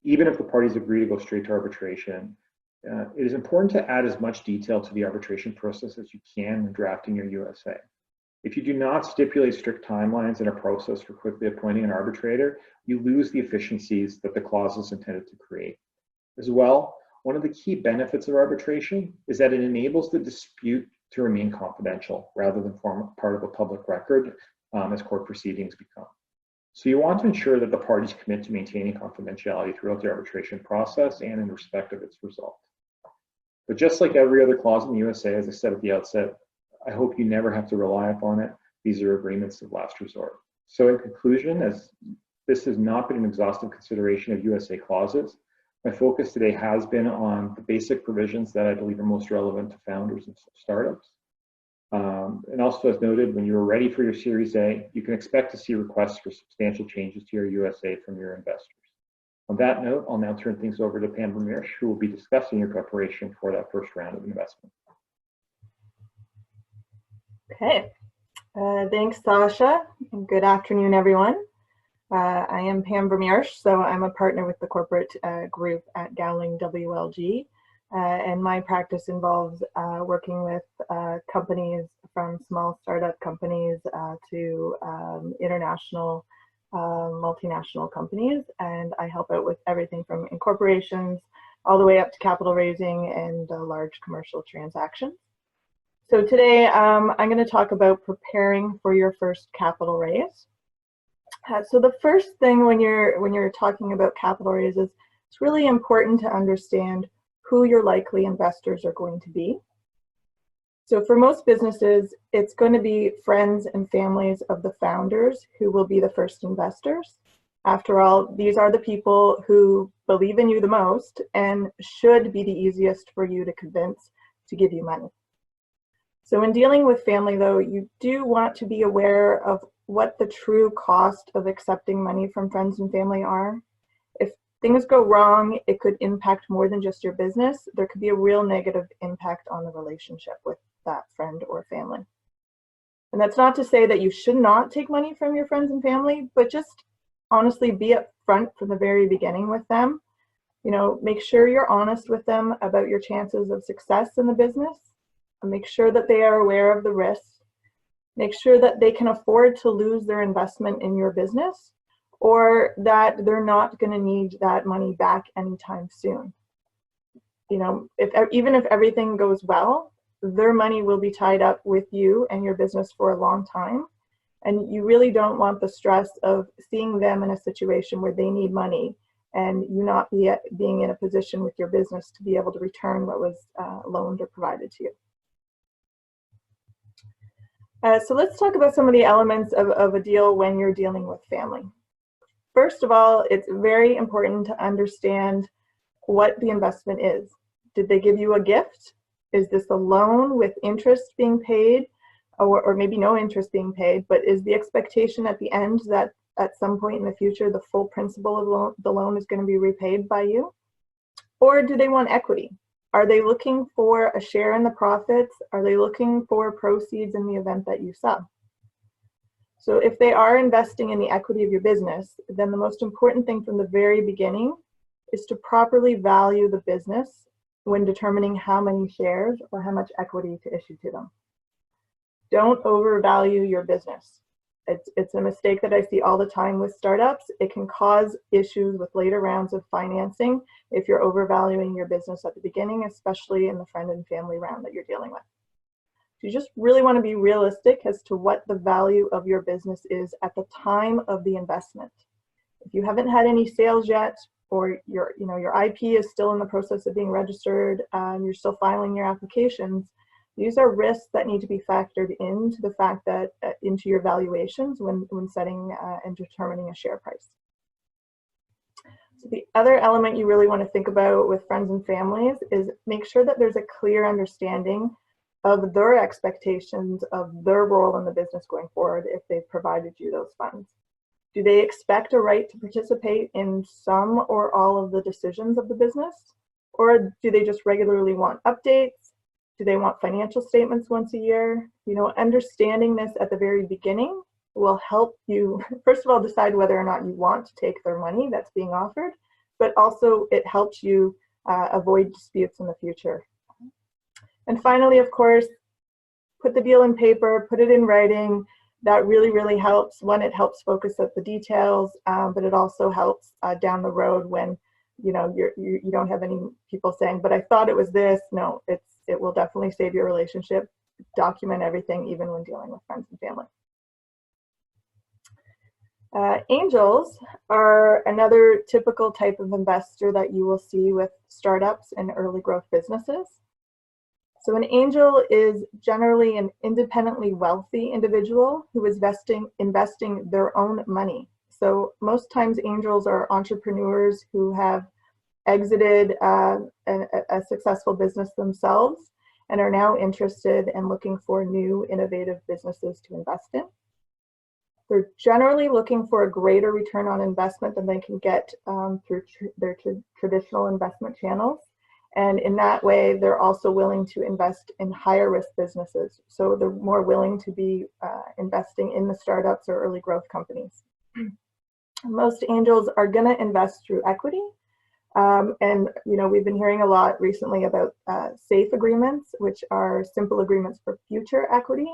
even if the parties agree to go straight to arbitration, it is important to add as much detail to the arbitration process as you can when drafting your USA. If you do not stipulate strict timelines and a process for quickly appointing an arbitrator, you lose the efficiencies that the clause is intended to create. As well, one of the key benefits of arbitration is that it enables the dispute to remain confidential rather than form part of a public record as court proceedings become. So you want to ensure that the parties commit to maintaining confidentiality throughout the arbitration process and in respect of its result. But just like every other clause in the USA, as I said at the outset, I hope you never have to rely upon it. These are agreements of last resort. So in conclusion, as this has not been an exhaustive consideration of USA clauses, my focus today has been on the basic provisions that I believe are most relevant to founders and startups. And also, as noted, when you're ready for your Series A, you can expect to see requests for substantial changes to your USA from your investors. On that note, I'll now turn things over to Pam Vermeersch, who will be discussing your preparation for that first round of investment. Okay, thanks, Sasha, and good afternoon, everyone. I am Pam Vermeersch, so I'm a partner with the corporate group at Gowling WLG, and my practice involves working with companies from small startup companies to international multinational companies, and I help out with everything from incorporations all the way up to capital raising and large commercial transactions. So today I'm going to talk about preparing for your first capital raise. So the first thing when you're talking about capital raises, it's really important to understand who your likely investors are going to be. So for most businesses, it's going to be friends and families of the founders who will be the first investors. After all, these are the people who believe in you the most and should be the easiest for you to convince to give you money. So when dealing with family, though, you do want to be aware of what the true cost of accepting money from friends and family are. If things go wrong, it could impact more than just your business. There could be a real negative impact on the relationship with that friend or family. And that's not to say that you should not take money from your friends and family, but just honestly be upfront from the very beginning with them. You know, make sure you're honest with them about your chances of success in the business. Make sure that they are aware of the risks. Make sure that they can afford to lose their investment in your business, or that they're not going to need that money back anytime soon. You know, even if everything goes well, their money will be tied up with you and your business for a long time. And you really don't want the stress of seeing them in a situation where they need money and you not being in a position with your business to be able to return what was loaned or provided to you. So let's talk about some of the elements of a deal when you're dealing with family. First of all, it's very important to understand what the investment is. Did they give you a gift? Is this a loan with interest being paid, or maybe no interest being paid, but is the expectation at the end that at some point in the future the full principal of the loan is going to be repaid by you? Or do they want equity? Are they looking for a share in the profits? Are they looking for proceeds in the event that you sell? So if they are investing in the equity of your business, then the most important thing from the very beginning is to properly value the business when determining how many shares or how much equity to issue to them. Don't overvalue your business. It's a mistake that I see all the time with startups. It can cause issues with later rounds of financing if you're overvaluing your business at the beginning, especially in the friend and family round that you're dealing with. So you just really want to be realistic as to what the value of your business is at the time of the investment. If you haven't had any sales yet, or your IP is still in the process of being registered, you're still filing your applications, these are risks that need to be factored into the fact that into your valuations when setting and determining a share price. So the other element you really want to think about with friends and families is make sure that there's a clear understanding of their expectations of their role in the business going forward if they've provided you those funds. Do they expect a right to participate in some or all of the decisions of the business? Or do they just regularly want updates? Do they want financial statements once a year? You know, understanding this at the very beginning will help you, first of all, decide whether or not you want to take their money that's being offered, but also it helps you avoid disputes in the future. And finally, of course, put the deal in paper, put it in writing. That really, really helps. One, it helps focus up the details, but it also helps down the road when you don't have any people saying, but I thought it was this. No, it will definitely save your relationship. Document everything, even when dealing with friends and family. Angels are another typical type of investor that you will see with startups and early growth businesses. So an angel is generally an independently wealthy individual who is investing their own money. So most times angels are entrepreneurs who have exited a successful business themselves and are now interested in looking for new innovative businesses to invest in. They're generally looking for a greater return on investment than they can get through their traditional investment channels. And in that way, they're also willing to invest in higher risk businesses. So they're more willing to be investing in the startups or early growth companies. Most angels are going to invest through equity. And we've been hearing a lot recently about SAFE agreements, which are simple agreements for future equity,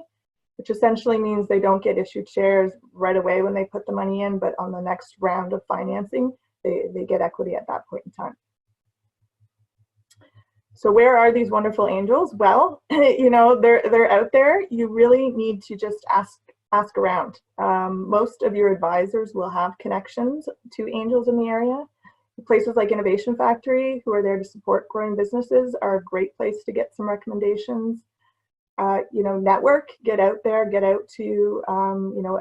which essentially means they don't get issued shares right away when they put the money in, but on the next round of financing, they get equity at that point in time. So where are these wonderful angels? Well, they're out there. You really need to just ask around. Most of your advisors will have connections to angels in the area. Places like Innovation Factory, who are there to support growing businesses, are a great place to get some recommendations. Network, get out there, get out to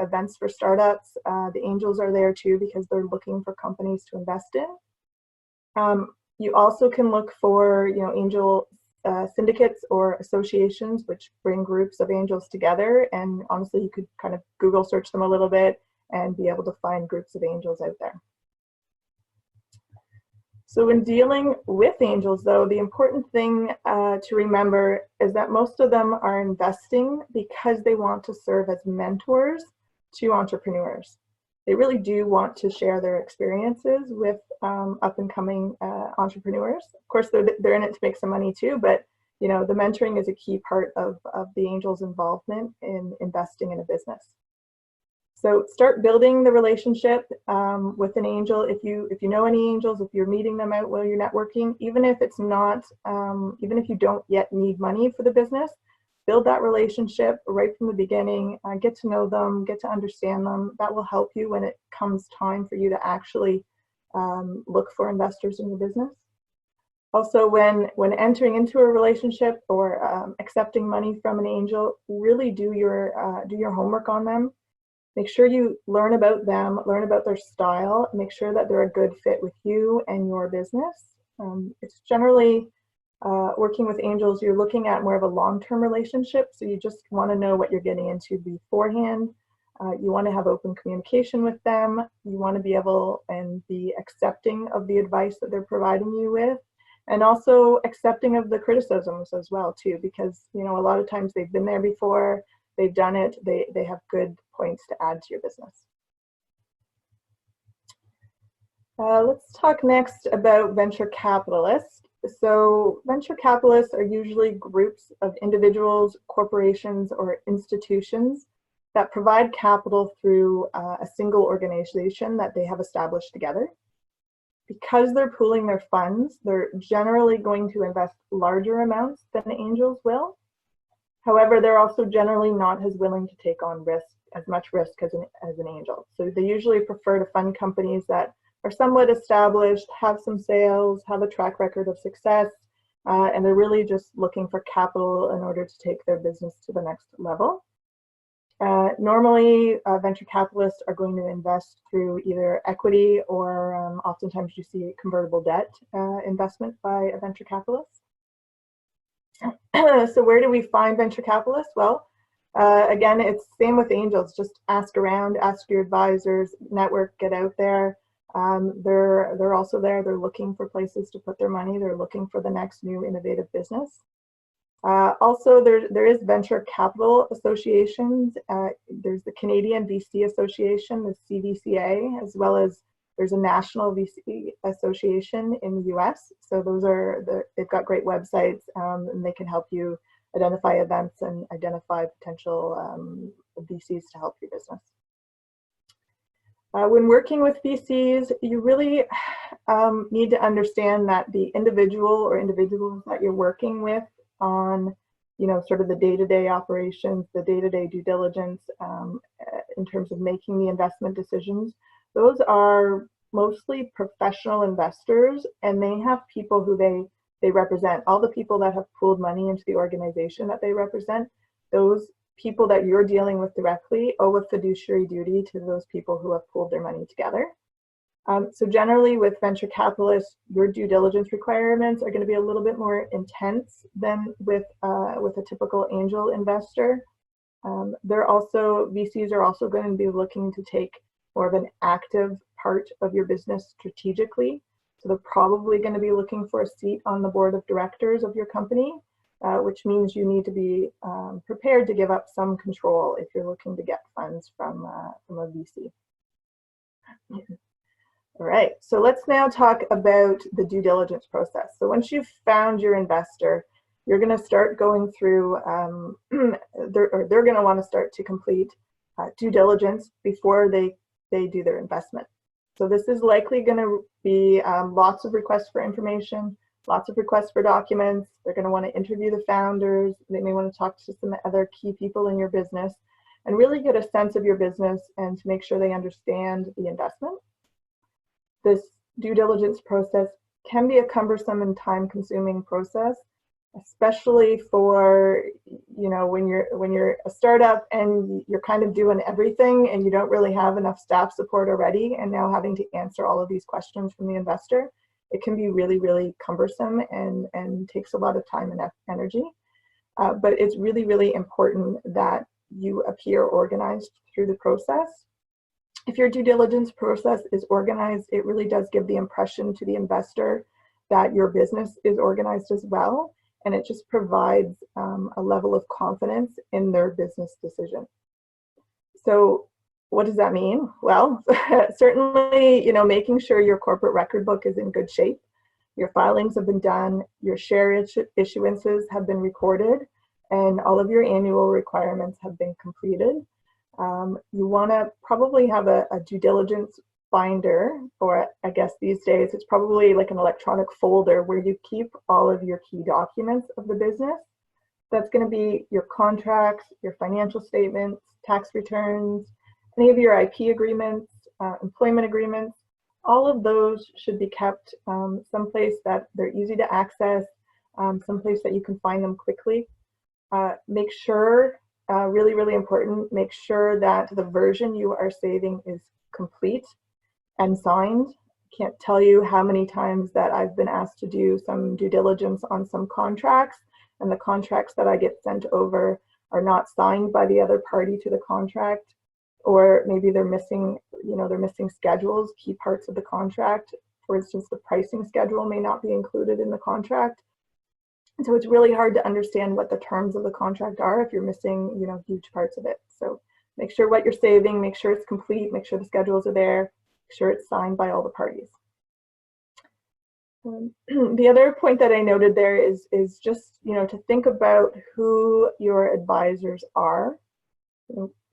events for startups. The angels are there too because they're looking for companies to invest in. You also can look for, angel syndicates or associations, which bring groups of angels together. And honestly, you could kind of Google search them a little bit and be able to find groups of angels out there. So when dealing with angels, though, the important thing to remember is that most of them are investing because they want to serve as mentors to entrepreneurs. They really do want to share their experiences with up-and-coming entrepreneurs. Of course, they're in it to make some money too, but the mentoring is a key part of the angel's involvement in investing in a business. So start building the relationship with an angel. If you know any angels, if you're meeting them out while you're networking, even if it's not, even if you don't yet need money for the business, build that relationship right from the beginning. Get to know them, get to understand them. That will help you when it comes time for you to actually look for investors in your business. Also, when entering into a relationship or accepting money from an angel, really do your homework on them. Make sure you learn about them, learn about their style, make sure that they're a good fit with you and your business. It's generally working with angels, you're looking at more of a long-term relationship, so you just want to know what you're getting into beforehand. You want to have open communication with them. You want to be able and be accepting of the advice that they're providing you with, and also accepting of the criticisms as well too, because a lot of times they've been there before, they've done it, they have good points to add to your business. Let's talk next about venture capitalists. So venture capitalists are usually groups of individuals, corporations, or institutions that provide capital through a single organization that they have established together. Because they're pooling their funds, they're generally going to invest larger amounts than angels will. However, they're also generally not as willing to take on as much risk as an angel. So they usually prefer to fund companies that are somewhat established, have some sales, have a track record of success, and they're really just looking for capital in order to take their business to the next level. Normally, venture capitalists are going to invest through either equity or oftentimes you see convertible debt investment by a venture capitalist. So where do we find venture capitalists? Well, again, it's same with angels. Just ask around, ask your advisors, network, get out there. They're also there. They're looking for places to put their money. They're looking for the next new innovative business. Also, there is venture capital associations. There's the Canadian VC Association, the CVCA, as well as there's a national VC association in the US. So they've got great websites and they can help you identify events, and identify potential VCs to help your business. When working with VCs, you really need to understand that the individual or individuals that you're working with on, sort of the day-to-day operations, the day-to-day due diligence in terms of making the investment decisions, those are mostly professional investors, and they have people who they represent. All the people that have pooled money into the organization that they represent, those people that you're dealing with directly owe a fiduciary duty to those people who have pooled their money together. So generally with venture capitalists, your due diligence requirements are going to be a little bit more intense than with a typical angel investor. VCs are also going to be looking to take more of an active part of your business strategically. So they're probably going to be looking for a seat on the board of directors of your company, which means you need to be prepared to give up some control if you're looking to get funds from a VC. All right, so let's now talk about the due diligence process. So once you've found your investor, you're going to start going through, they're going to want to start to complete due diligence before they do their investment. So this is likely going to be lots of requests for information, lots of requests for documents. They're going to want to interview the founders. They may want to talk to some other key people in your business and really get a sense of your business and to make sure they understand the investment. This due diligence process can be a cumbersome and time-consuming process, especially for, when you're a startup and you're kind of doing everything and you don't really have enough staff support already, and now having to answer all of these questions from the investor. It can be really, really cumbersome and takes a lot of time and energy. But it's really, really important that you appear organized through the process. If your due diligence process is organized, it really does give the impression to the investor that your business is organized as well, and it just provides a level of confidence in their business decision. So what does that mean? Well, certainly, making sure your corporate record book is in good shape, your filings have been done, your share issuances have been recorded, and all of your annual requirements have been completed. You want to probably have a due diligence binder, or I guess these days it's probably like an electronic folder where you keep all of your key documents of the business. That's going to be your contracts, your financial statements, tax returns, any of your IP agreements, employment agreements. All of those should be kept someplace that they're easy to access, someplace that you can find them quickly. Make sure, really, really important, make sure that the version you are saving is complete and signed. Can't tell you how many times that I've been asked to do some due diligence on some contracts, and the contracts that I get sent over are not signed by the other party to the contract, or maybe they're missing, they're missing schedules, key parts of the contract. For instance, the pricing schedule may not be included in the contract. And so it's really hard to understand what the terms of the contract are if you're missing, huge parts of it. So make sure what you're saving, make sure it's complete, make sure the schedules are there, make sure it's signed by all the parties. The other point that I noted there is just, to think about who your advisors are.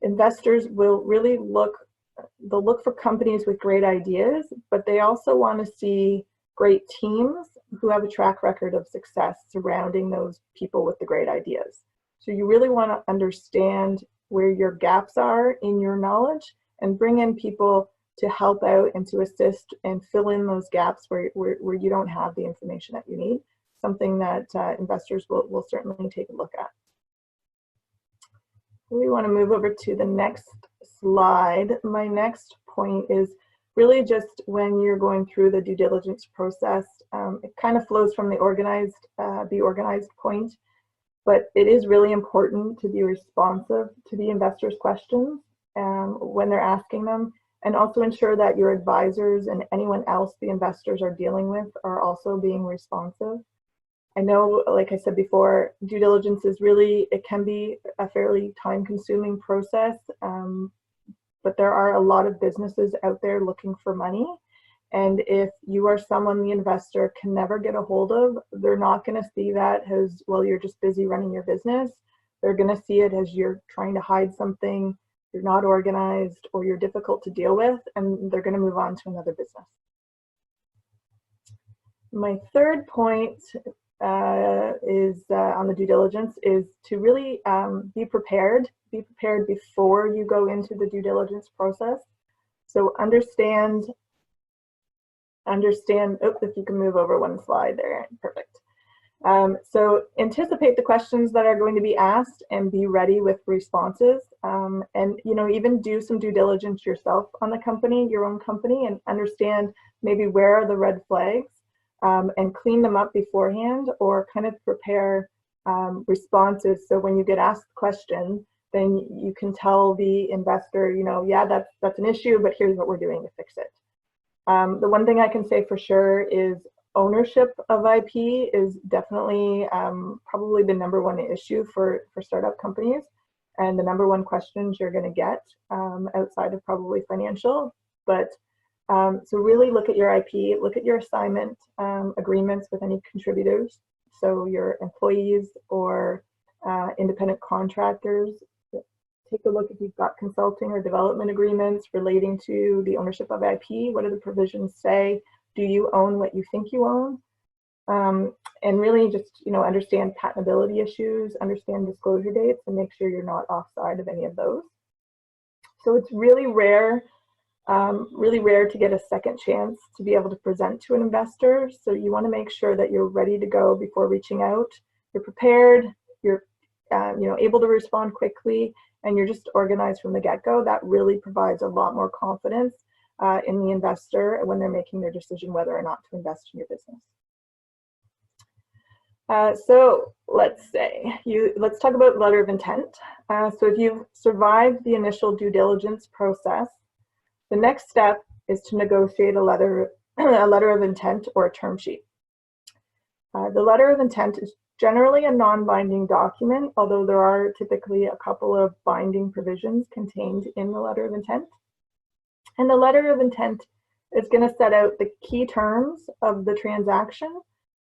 Investors will really they'll look for companies with great ideas, but they also want to see great teams who have a track record of success surrounding those people with the great ideas. So you really want to understand where your gaps are in your knowledge and bring in people to help out and to assist and fill in those gaps where you don't have the information that you need, something that investors will certainly take a look at. We want to move over to the next slide. My next point is really just when you're going through the due diligence process, it kind of flows from the be organized point, but it is really important to be responsive to the investors' questions when they're asking them, and also ensure that your advisors and anyone else the investors are dealing with are also being responsive. I know, like I said before, due diligence is really, it can be a fairly time-consuming process, but there are a lot of businesses out there looking for money, And if you are someone the investor can never get a hold of, they're not going to see that as, well, you're just busy running your business. They're going to see it as you're trying to hide something, you're not organized, or you're difficult to deal with, and they're going to move on to another business. My third point is on the due diligence is to really be prepared. Be prepared before you go into the due diligence process. So understand, if you can move over one slide there, perfect. So anticipate the questions that are going to be asked and be ready with responses. And, you know, even do some due diligence yourself on the company, your own company, and understand maybe where are the red flags, and clean them up beforehand, or kind of prepare responses. So when you get asked the question, then you can tell the investor, you know, yeah, that's an issue, but here's what we're doing to fix it. The one thing I can say for sure is ownership of IP is definitely probably the #1 issue for startup companies, and the #1 questions you're going to get outside of probably financial. But so really look at your IP, look at your assignment agreements with any contributors, so your employees or independent contractors. Take a look if you've got consulting or development agreements relating to the ownership of IP. What do the provisions say? Do you own what you think you own? And really just, you know, understand patentability issues, understand disclosure dates, and make sure you're not offside of any of those. So it's really rare to get a second chance to be able to present to an investor. So you want to make sure that you're ready to go before reaching out. You're prepared, you're you know, able to respond quickly, and you're just organized from the get-go. That really provides a lot more confidence in the investor when they're making their decision whether or not to invest in your business. So let's talk about letter of intent. So if you've survived the initial due diligence process, the next step is to negotiate a letter of intent or a term sheet. The letter of intent is generally a non-binding document, although there are typically a couple of binding provisions contained in the letter of intent. And the letter of intent is going to set out the key terms of the transaction.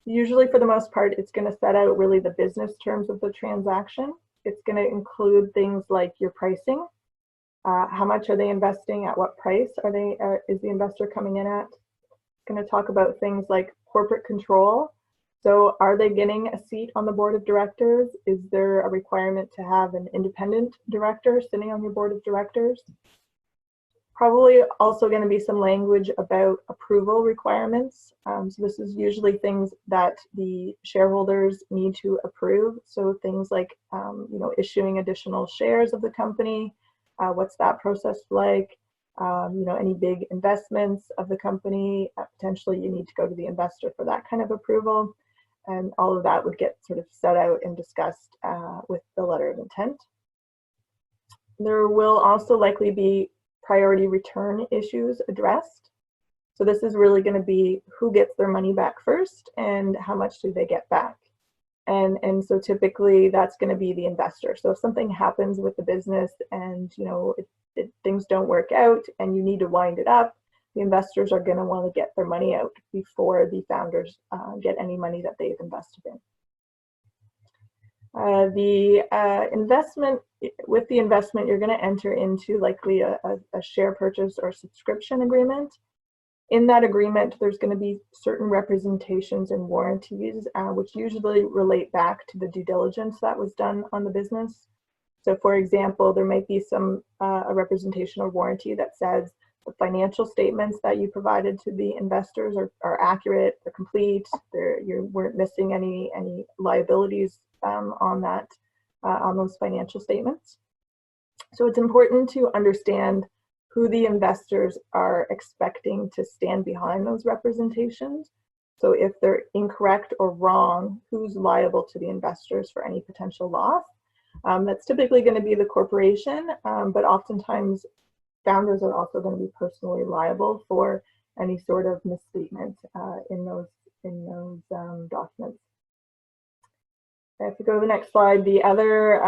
Usually, for the most part, it's going to set out really the business terms of the transaction. It's going to include things like your pricing. How much are they investing? At what price is the investor coming in at? It's going to talk about things like corporate control. So are they getting a seat on the board of directors? Is there a requirement to have an independent director sitting on your board of directors? Probably also going to be some language about approval requirements. So this is usually things that the shareholders need to approve. So things like, you know, issuing additional shares of the company. What's that process like? You know, any big investments of the company, potentially you need to go to the investor for that kind of approval. And all of that would get sort of set out and discussed with the letter of intent. There will also likely be priority return issues addressed. So this is really going to be who gets their money back first and how much do they get back. And so typically that's going to be the investor. So if something happens with the business and, you know, things don't work out and you need to wind it up, the investors are going to want to get their money out before the founders get any money that they've invested in. With the investment, you're going to enter into likely a share purchase or subscription agreement. In that agreement, there's going to be certain representations and warranties, which usually relate back to the due diligence that was done on the business. So for example, there might be a representation or warranty that says the financial statements that you provided to the investors are accurate, they're complete, you weren't missing any liabilities on those financial statements. So it's important to understand who the investors are expecting to stand behind those representations. So if they're incorrect or wrong, who's liable to the investors for any potential loss? That's typically going to be the corporation, but oftentimes founders are also going to be personally liable for any sort of misstatement in those documents. If you go to the next slide, the other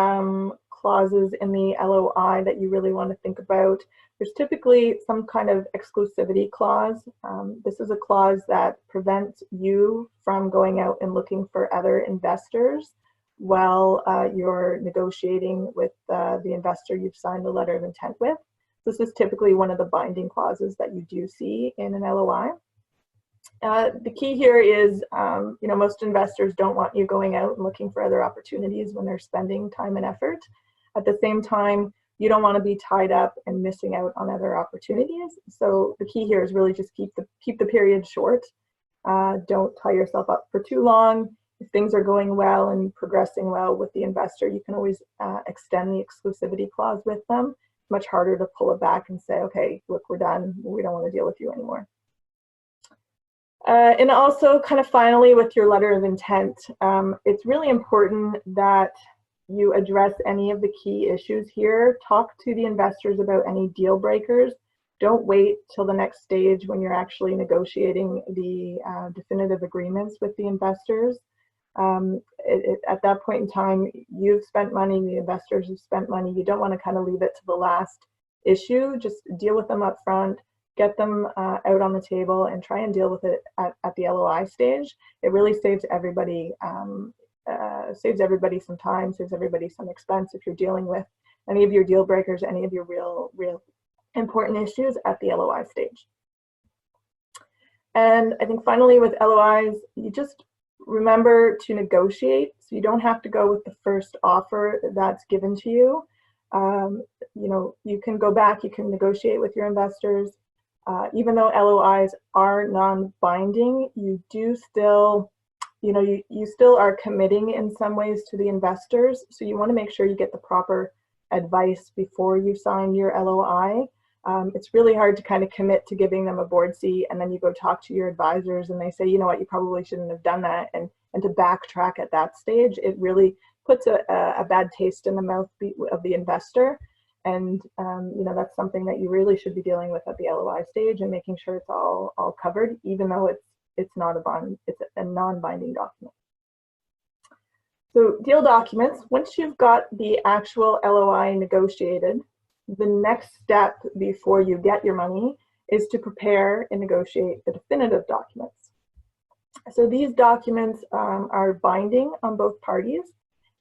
clauses in the LOI that you really want to think about. There's typically some kind of exclusivity clause. This is a clause that prevents you from going out and looking for other investors while you're negotiating with the investor you've signed a letter of intent with. This is typically one of the binding clauses that you do see in an LOI. The key here is, most investors don't want you going out and looking for other opportunities when they're spending time and effort. At the same time, you don't want to be tied up and missing out on other opportunities. So the key here is really just keep the period short. Don't tie yourself up for too long. If things are going well and progressing well with the investor, you can always extend the exclusivity clause with them. It's much harder to pull it back and say, okay, look, we're done. We don't want to deal with you anymore. And also, kind of finally, with your letter of intent, it's really important that you address any of the key issues here. Talk to the investors about any deal breakers. Don't wait till the next stage when you're actually negotiating the definitive agreements with the investors. At that point in time, you've spent money, the investors have spent money. You don't want to kind of leave it to the last issue. Just deal with them up front. Get them out on the table and try and deal with it at the LOI stage. It really saves everybody some time, saves everybody some expense if you're dealing with any of your deal breakers, any of your real important issues at the LOI stage. And I think finally with LOIs, you just remember to negotiate. So you don't have to go with the first offer that's given to you. You can go back, you can negotiate with your investors. Even though LOIs are non-binding, you do still, you still are committing in some ways to the investors. So you want to make sure you get the proper advice before you sign your LOI. It's really hard to kind of commit to giving them a board seat and then you go talk to your advisors and they say, you know what, you probably shouldn't have done that. And to backtrack at that stage, it really puts a bad taste in the mouth of the investor. And that's something that you really should be dealing with at the LOI stage and making sure it's all covered, even though it's not a bond, it's a non-binding document. So deal documents, once you've got the actual LOI negotiated, the next step before you get your money is to prepare and negotiate the definitive documents. So these documents are binding on both parties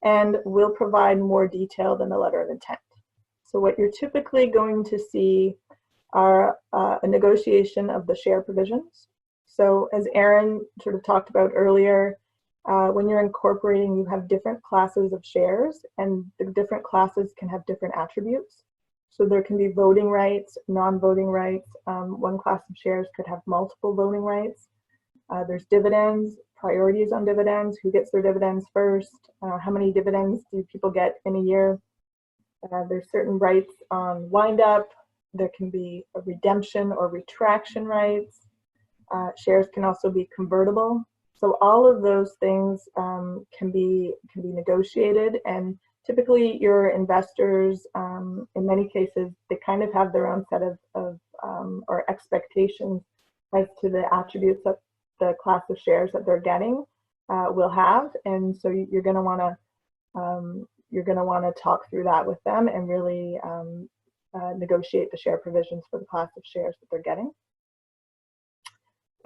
and will provide more detail than the letter of intent. So what you're typically going to see are a negotiation of the share provisions. So as Aaron sort of talked about earlier, when you're incorporating, you have different classes of shares and the different classes can have different attributes. So there can be voting rights, non-voting rights. One class of shares could have multiple voting rights. There's dividends, priorities on dividends, who gets their dividends first, how many dividends do people get in a year. There's certain rights on wind up. There can be a redemption or retraction rights. Shares can also be convertible. So all of those things can be negotiated, and typically your investors, in many cases, they kind of have their own set of or expectations as to the attributes that the class of shares that they're getting will have, and so you're going to want to talk through that with them and really negotiate the share provisions for the class of shares that they're getting.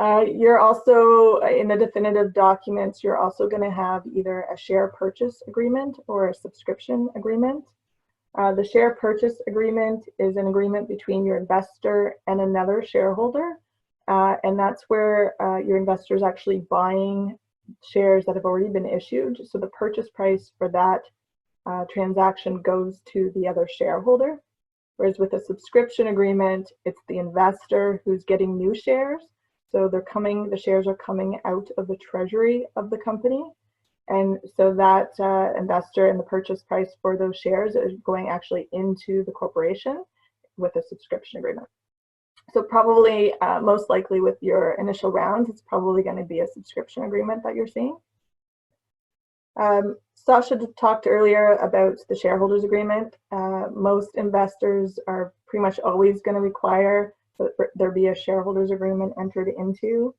You're also, in the definitive documents, you're also going to have either a share purchase agreement or a subscription agreement. The share purchase agreement is an agreement between your investor and another shareholder, and that's where your investor is actually buying shares that have already been issued. So the purchase price for that transaction goes to the other shareholder. Whereas with a subscription agreement, it's the investor who's getting new shares. So the shares are coming out of the treasury of the company. And so that investor and the purchase price for those shares is going actually into the corporation with a subscription agreement. So probably most likely with your initial round, it's probably going to be a subscription agreement that you're seeing. Sasha talked earlier about the shareholders agreement. Most investors are pretty much always going to require that there be a shareholders agreement entered into.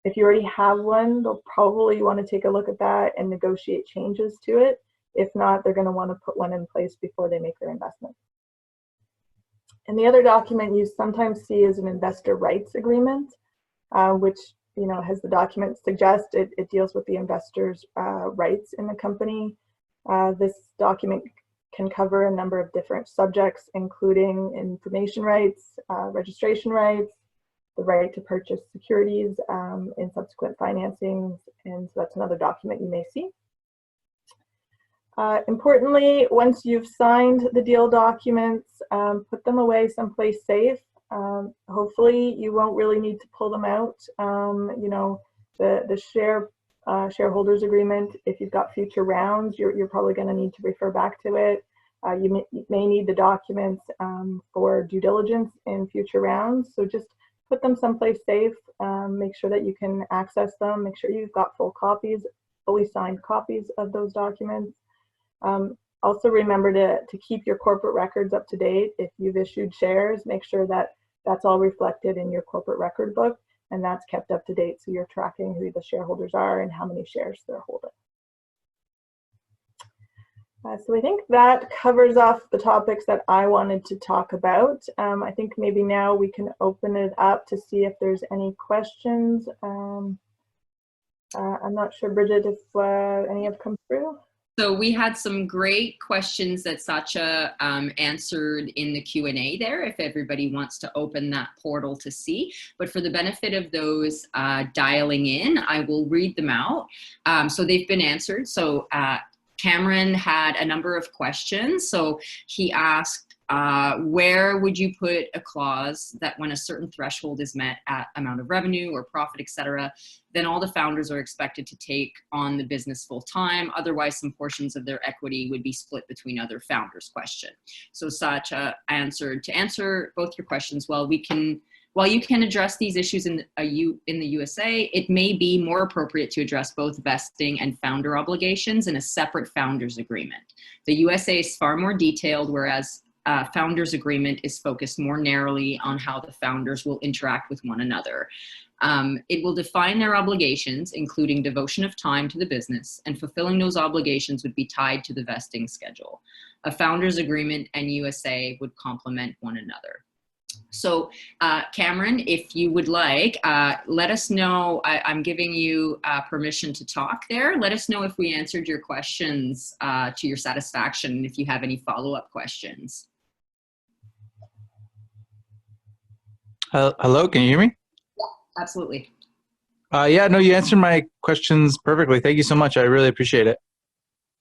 If you already have one, they'll probably want to take a look at that and negotiate changes to it. If not, they're going to want to put one in place before they make their investment. And the other document you sometimes see is an investor rights agreement, which, you know, as the document suggests, it deals with the investors' rights in the company. This document can cover a number of different subjects, including information rights, registration rights, the right to purchase securities in subsequent financings, and so that's another document you may see. Importantly, once you've signed the deal documents, put them away someplace safe. Hopefully you won't really need to pull them out. You know, the shareholders agreement, if you've got future rounds, you're probably going to need to refer back to it. You may need the documents for due diligence in future rounds, so just put them someplace safe. Make sure that you can access them. Make sure you've got full copies, fully signed copies of those documents. Also remember to keep your corporate records up to date. If you've issued shares, make sure that that's all reflected in your corporate record book, and that's kept up to date, so you're tracking who the shareholders are and how many shares they're holding. So I think that covers off the topics that I wanted to talk about. I think maybe now we can open it up to see if there's any questions. I'm not sure, Bridget, if any have come through. So we had some great questions that Satya answered in the Q&A there, if everybody wants to open that portal to see. But for the benefit of those dialing in, I will read them out. So they've been answered. So Cameron had a number of questions. So he asked, where would you put a clause that when a certain threshold is met at amount of revenue or profit, etc., then all the founders are expected to take on the business full time. Otherwise, some portions of their equity would be split between other founders? Question. So Satya answered, to answer both your questions, while you can address these issues in the USA, it may be more appropriate to address both vesting and founder obligations in a separate founders agreement. The USA is far more detailed, whereas founders agreement is focused more narrowly on how the founders will interact with one another. It will define their obligations, including devotion of time to the business, and fulfilling those obligations would be tied to the vesting schedule. A founders agreement and USA would complement one another. So Cameron, if you would like, let us know. I'm giving you permission to talk there. Let us know if we answered your questions to your satisfaction, and if you have any follow-up questions. Hello, can you hear me? Yeah, absolutely. Yeah, no, you answered my questions perfectly. Thank you so much. I really appreciate it.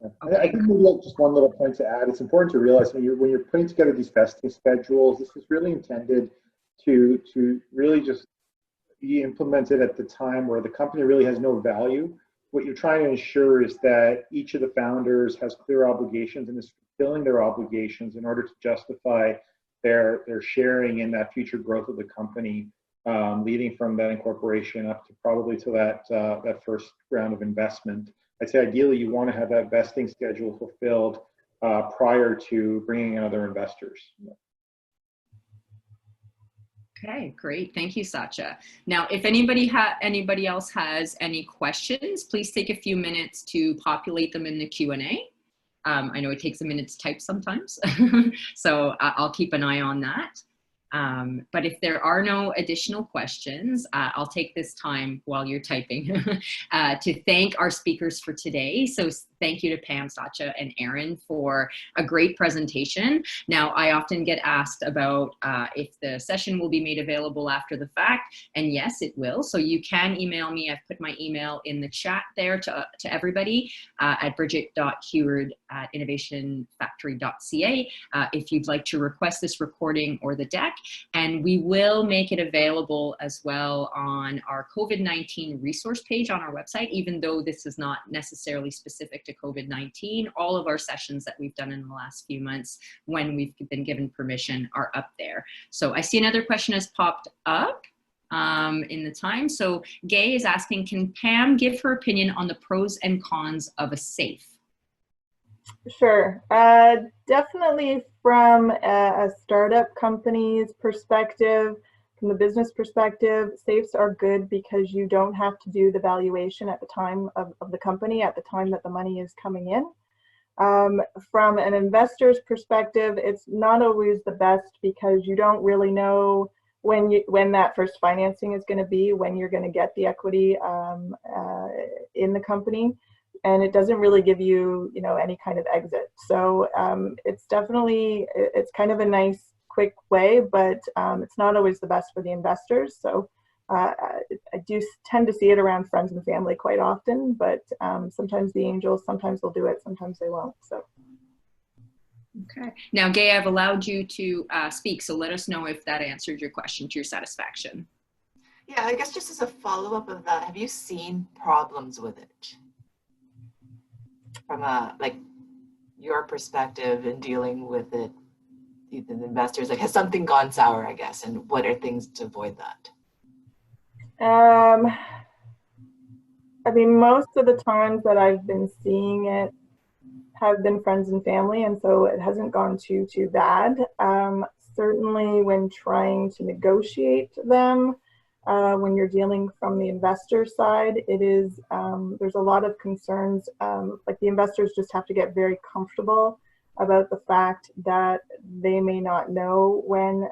Okay. I think maybe just one little point to add. It's important to realize when you're putting together these vesting schedules, this is really intended to really just be implemented at the time where the company really has no value. What you're trying to ensure is that each of the founders has clear obligations and is fulfilling their obligations in order to justify their sharing in that future growth of the company, leading from that incorporation up to probably to that first round of investment. I'd say ideally you want to have that vesting schedule fulfilled prior to bringing in other investors. Okay, great. Thank you, Satya. Now, if anybody else has any questions, please take a few minutes to populate them in the Q&A. I know it takes a minute to type sometimes, so I'll keep an eye on that. But if there are no additional questions, I'll take this time while you're typing to thank our speakers for today. So thank you to Pam, Satya, and Aaron for a great presentation. Now, I often get asked about if the session will be made available after the fact, and yes, it will. So you can email me. I've put my email in the chat there to everybody at bridget.heward@innovationfactory.ca if you'd like to request this recording or the deck. And we will make it available as well on our COVID-19 resource page on our website, even though this is not necessarily specific to COVID-19. All of our sessions that we've done in the last few months when we've been given permission are up there. So I see another question has popped up in the time. So Gay is asking, can Pam give her opinion on the pros and cons of a SAFE? Sure. Definitely from a startup company's perspective, from the business perspective, SAFEs are good because you don't have to do the valuation at the time of the company, at the time that the money is coming in. From an investor's perspective, it's not always the best because you don't really know when that first financing is going to be, when you're going to get the equity in the company, and it doesn't really give you, any kind of exit. So it's definitely, it's kind of a nice quick way, but it's not always the best for the investors. So I do tend to see it around friends and family quite often, but sometimes the angels, sometimes they'll do it, sometimes they won't. So. Okay. Now, Gay, I've allowed you to speak, so let us know if that answered your question to your satisfaction. Yeah, I guess just as a follow-up of that, have you seen problems with it from your perspective in dealing with it, the investors? Like, has something gone sour, I guess, and what are things to avoid that? I mean, most of the times that I've been seeing it have been friends and family, and so it hasn't gone too bad. Certainly when trying to negotiate them, when you're dealing from the investor side, it is, there's a lot of concerns, like the investors just have to get very comfortable about the fact that they may not know when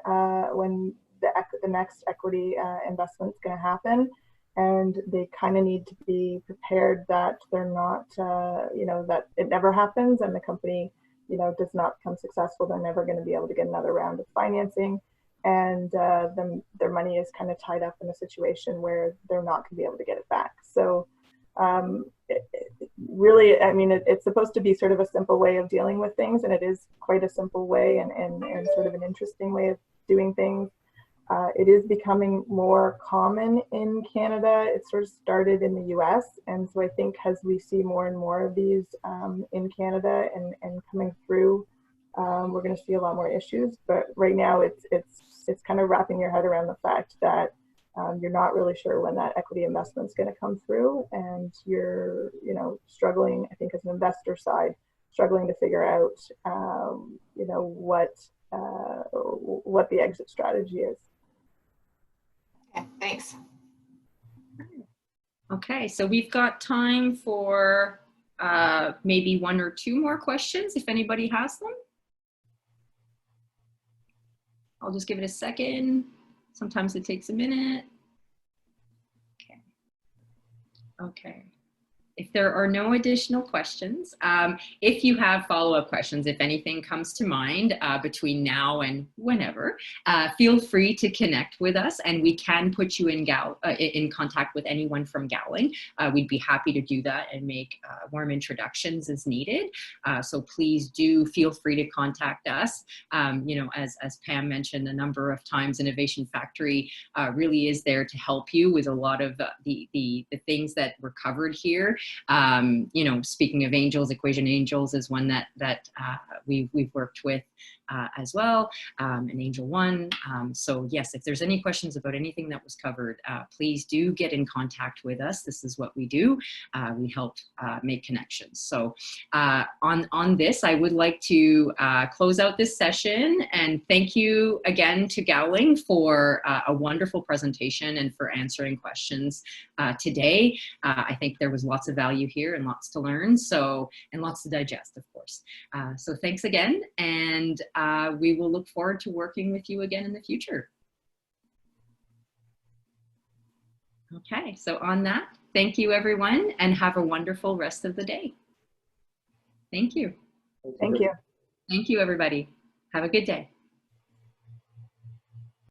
the next equity investment is going to happen. And they kind of need to be prepared that they're not, that it never happens and the company, does not become successful. They're never going to be able to get another round of financing. And then their money is kind of tied up in a situation where they're not going to be able to get it back. So really, I mean, it's supposed to be sort of a simple way of dealing with things. And it is quite a simple way and sort of an interesting way of doing things. It is becoming more common in Canada. It sort of started in the US. And so I think as we see more and more of these in Canada and coming through, we're going to see a lot more issues. But right now it's kind of wrapping your head around the fact that you're not really sure when that equity investment is going to come through. And you're, struggling, I think as an investor side, struggling to figure out, what the exit strategy is. Okay, thanks. Okay, so we've got time for maybe one or two more questions if anybody has them. I'll just give it a second. Sometimes it takes a minute. Okay. Okay. If there are no additional questions, if you have follow-up questions, if anything comes to mind between now and whenever, feel free to connect with us and we can put you in contact with anyone from Gowling. We'd be happy to do that and make warm introductions as needed. So please do feel free to contact us. As Pam mentioned a number of times, Innovation Factory really is there to help you with a lot of the things that were covered here. Speaking of angels, Equation Angels is one that we've worked with as well, and Angel One. So yes, if there's any questions about anything that was covered, please do get in contact with us. This is what we do. We help make connections. So on this, I would like to close out this session and thank you again to Gowling for a wonderful presentation and for answering questions today. I think there was lots of value here and lots to learn, and lots to digest, of course. So thanks again, and we will look forward to working with you again in the future. Okay, so on that, thank you everyone, and have a wonderful rest of the day. Thank you. Thank you. Thank you, everybody. Have a good day.